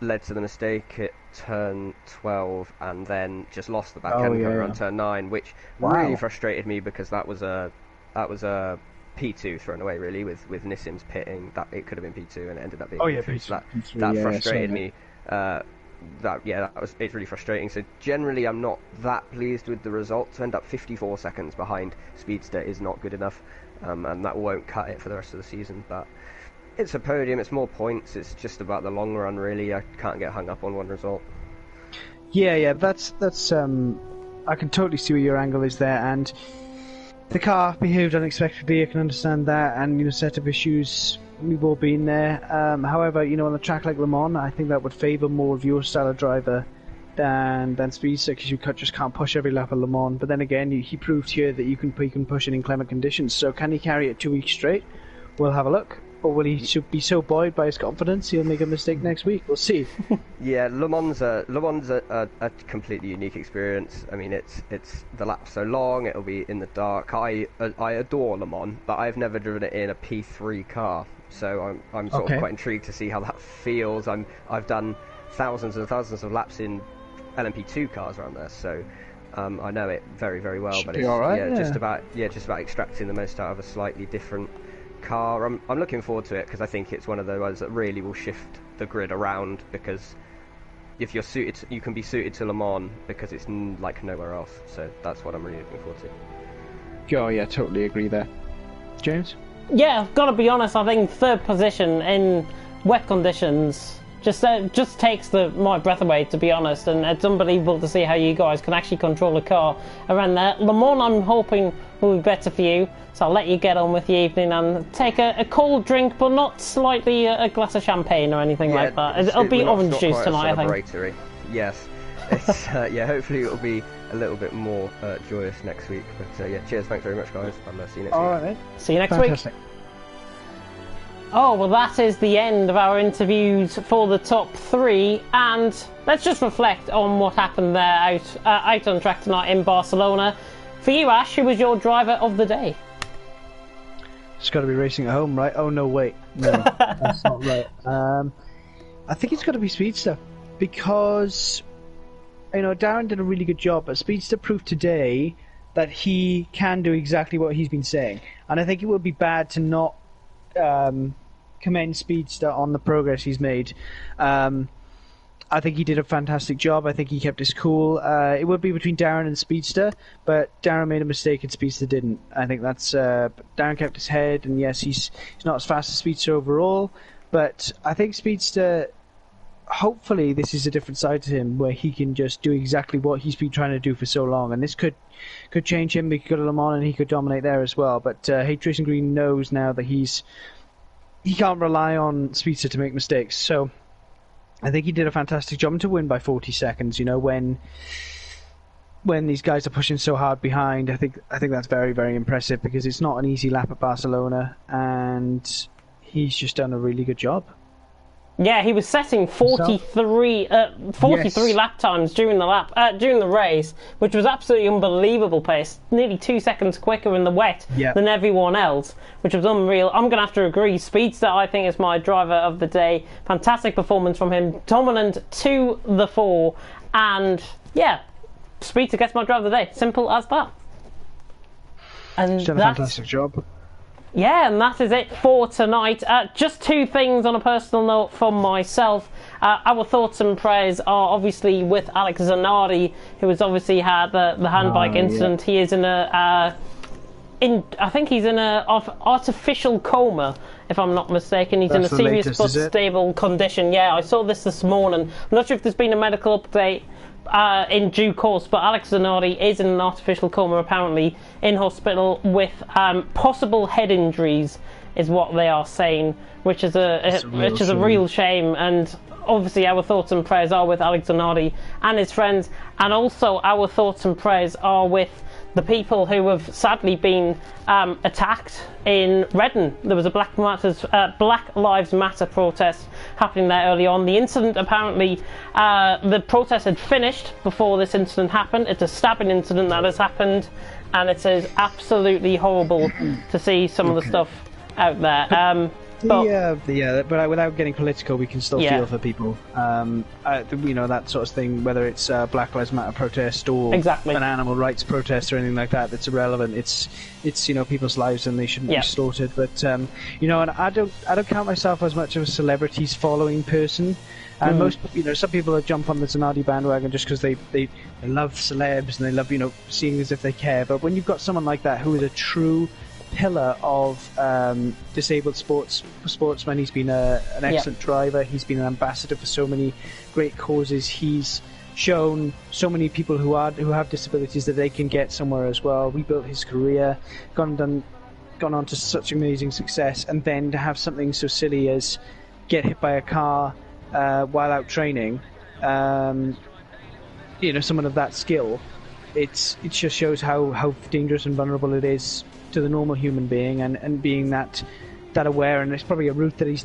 led to the mistake at turn 12, and then just lost the back end on turn 9, which really frustrated me, because that was a P2 thrown away, really, with Nissim's pitting. That it could have been P2 and it ended up being P3. So that frustrated me. It's really frustrating. So generally I'm not that pleased with the result. To end up 54 seconds behind Speedster is not good enough, and that won't cut it for the rest of the season. But it's a podium, it's more points, it's just about the long run, really. I can't get hung up on one result. Yeah, that's I can totally see where your angle is there, and the car behaved unexpectedly. I can understand that, and setup issues, we've all been there. However, on a track like Le Mans, I think that would favour more of your style of driver than Speedster, because you just can't push every lap of Le Mans. But then again, he proved here that you can push in inclement conditions. So can he carry it 2 weeks straight? We'll have a look. Or will he be so buoyed by his confidence he'll make a mistake next week? We'll see. Yeah, Le Mans a completely unique experience. I mean, it's the lap's so long, it'll be in the dark. I adore Le Mans, but I've never driven it in a P3 car, so I'm sort of quite intrigued to see how that feels. I've done thousands and thousands of laps in LMP2 cars around there, so I know it very, very well. But it's just about extracting the most out of a slightly different car. I'm looking forward to it, because I think it's one of the ones that really will shift the grid around, because if you're suited, you can be suited to Le Mans because it's like nowhere else. So that's what I'm really looking forward to. Oh yeah, totally agree there. James? Yeah, I've got to be honest, I think third position in wet conditions just takes my breath away, to be honest, and it's unbelievable to see how you guys can actually control a car around there. Le Mans, I'm hoping, will be better for you, so I'll let you get on with the evening and take a cold drink, but not slightly a glass of champagne or anything like that. It'll be orange juice tonight, I think. Yes. It's, hopefully it'll be a little bit more joyous next week. But cheers, thanks very much, guys. I'll see you next week. All right, mate. See you next week. Oh, well, that is the end of our interviews for the top 3, and let's just reflect on what happened there out on track tonight in Barcelona. For you, Ash, who was your driver of the day? It's got to be racing at home, right? Oh, no, wait. No, that's not right. I think it's got to be Speedster, because Darren did a really good job, but Speedster proved today that he can do exactly what he's been saying, and I think it would be bad to not commend Speedster on the progress he's made. I think he did a fantastic job. I think he kept his cool. It would be between Darren and Speedster, but Darren made a mistake and Speedster didn't. I think that's Darren kept his head, and yes, he's not as fast as Speedster overall, but I think Speedster, hopefully this is a different side to him, where he can just do exactly what he's been trying to do for so long, and this could change him. He could go to Le Mans and he could dominate there as well. But Hate Racing Green knows now that he can't rely on Speedster to make mistakes. So I think he did a fantastic job, and to win by 40 seconds, when these guys are pushing so hard behind, I think that's very, very impressive, because it's not an easy lap at Barcelona, and he's just done a really good job. Yeah, he was setting 43 lap times during the race, which was absolutely unbelievable pace. Nearly 2 seconds quicker in the wet than everyone else, which was unreal. I'm going to have to agree. Speedster, I think, is my driver of the day. Fantastic performance from him. Dominant to the fore. And, yeah, Speedster gets my driver of the day. Simple as that. And he's done a fantastic job. Yeah, and that is it for tonight. Just two things on a personal note from myself. Our thoughts and prayers are obviously with Alex Zanardi, who has obviously had the handbike incident. He is in I think he's in a artificial coma, if I'm not mistaken. He's in a serious but stable condition. Yeah, I saw this morning. I'm not sure if there's been a medical update in due course, but Alex Zanardi is in an artificial coma, apparently in hospital with possible head injuries, is what they are saying, which is a real shame. And obviously our thoughts and prayers are with Alex Zanardi and his friends, and also our thoughts and prayers are with the people who have sadly been attacked in Reading. There was a Black Lives Matter protest happening there early on. The incident, apparently, the protest had finished before this incident happened. It's a stabbing incident that has happened, and it is absolutely horrible to see some of the stuff out there. But without getting political, we can still feel for people. That sort of thing, whether it's Black Lives Matter protest or an animal rights protest or anything like that, that's irrelevant. It's people's lives and they shouldn't be slaughtered. But and I don't count myself as much of a celebrities following person. And most, some people jump on the Zanardi bandwagon just because they love celebs and they love seeing as if they care. But when you've got someone like that who is a true pillar of disabled sportsmen, he's been an excellent driver, he's been an ambassador for so many great causes, he's shown so many people who have disabilities that they can get somewhere as well, rebuilt his career, gone on to such amazing success, and then to have something so silly as get hit by a car while out training, someone of that skill, it just shows how dangerous and vulnerable it is to the normal human being, and being that aware. And it's probably a route that he's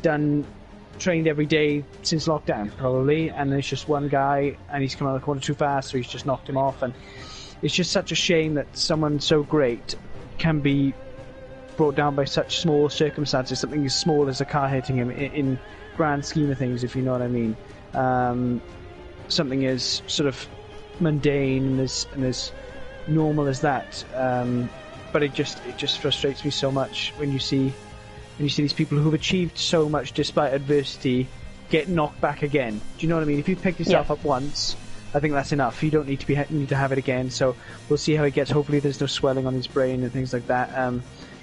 trained every day since lockdown probably, and there's just one guy and he's come out of the corner too fast, so he's just knocked him off. And it's just such a shame that someone so great can be brought down by such small circumstances, something as small as a car hitting him, in grand scheme of things, if you know what I mean. Something as sort of mundane and as normal as that. But it just frustrates me so much when you see these people who've achieved so much despite adversity get knocked back again. Do you know what I mean? If you pick yourself up once, I think that's enough. You don't need to have it again. So we'll see how he gets. Hopefully there's no swelling on his brain and things like that.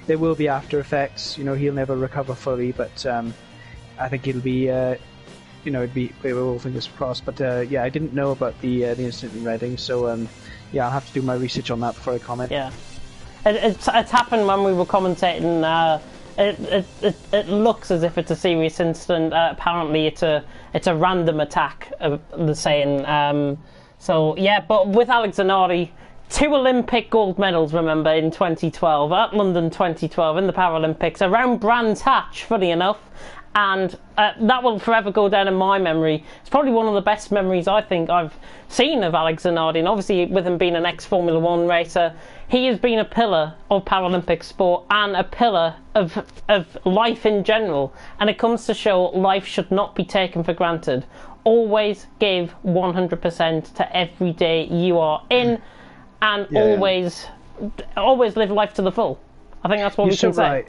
There will be after effects. He'll never recover fully, but I think it'll be we're all fingers crossed. But I didn't know about the incident in Reading, so I'll have to do my research on that before I comment. Yeah. It's happened when we were commentating. It looks as if it's a serious incident. Apparently, it's a random attack. The saying. But with Alex Zanardi, 2 Olympic gold medals. Remember, in 2012 at London 2012 in the Paralympics around Brands Hatch. Funny enough. And that will forever go down in my memory. It's probably one of the best memories I think I've seen of Alex Zanardi, and obviously with him being an ex-Formula 1 racer, he has been a pillar of Paralympic sport and a pillar of life in general. And it comes to show life should not be taken for granted. Always give 100% to every day you are in, and always live life to the full. I think that's what we can say.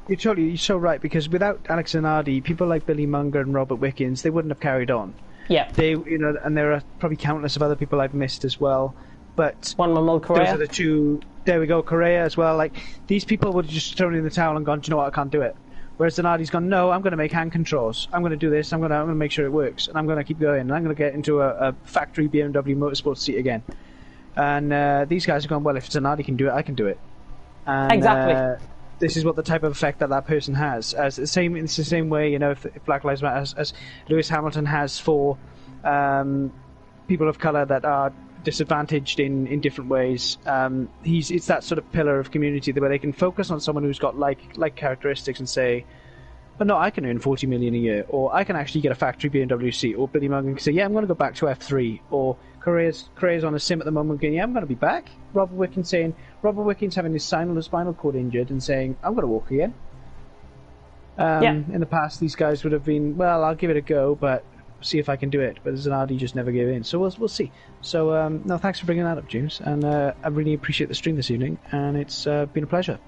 You're so right, because without Alex Zanardi, people like Billy Munger and Robert Wickens, they wouldn't have carried on. Yeah. And there are probably countless of other people I've missed as well. But Juan Manuel Correa. Those are the two. There we go, Correa as well. Like, these people would have just thrown in the towel and gone, do you know what, I can't do it. Whereas Zanardi's gone, no, I'm going to make hand controls. I'm going to do this. I'm going to make sure it works, and I'm going to keep going. And I'm going to get into a factory BMW motorsport seat again. And these guys have gone, well, if Zanardi can do it, I can do it. And, exactly. This is what the type of effect that person has. It's the same way, if Black Lives Matter, as Lewis Hamilton has for people of colour that are disadvantaged in different ways. It's that sort of pillar of community where they can focus on someone who's got like characteristics and say, but no, I can earn 40 million a year, or I can actually get a factory BMW seat, or Billy Morgan can say, yeah, I'm going to go back to F3, or Correa's on a sim at the moment going, yeah, I'm going to be back. Robert Wickens having his spinal cord injured and saying, I'm going to walk again. In the past, these guys would have been, well, I'll give it a go, but see if I can do it. But Zanardi just never gave in, so we'll see. So no, thanks for bringing that up, James, and I really appreciate the stream this evening, and it's been a pleasure.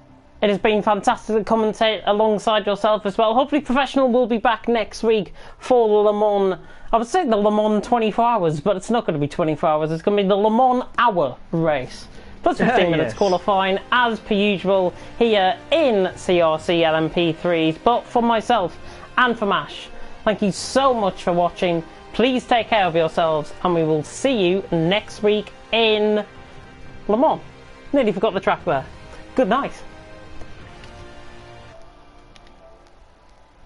It has been fantastic to commentate alongside yourself as well. Hopefully Professional will be back next week for the Le Mans. I would say the Le Mans 24 hours, but it's not going to be 24 hours. It's going to be the Le Mans hour race. Plus 15 minutes qualifying, as per usual, here in CRC LMP3s. But for myself and for Mash, thank you so much for watching. Please take care of yourselves, and we will see you next week in Le Mans. Nearly forgot the track there. Good night.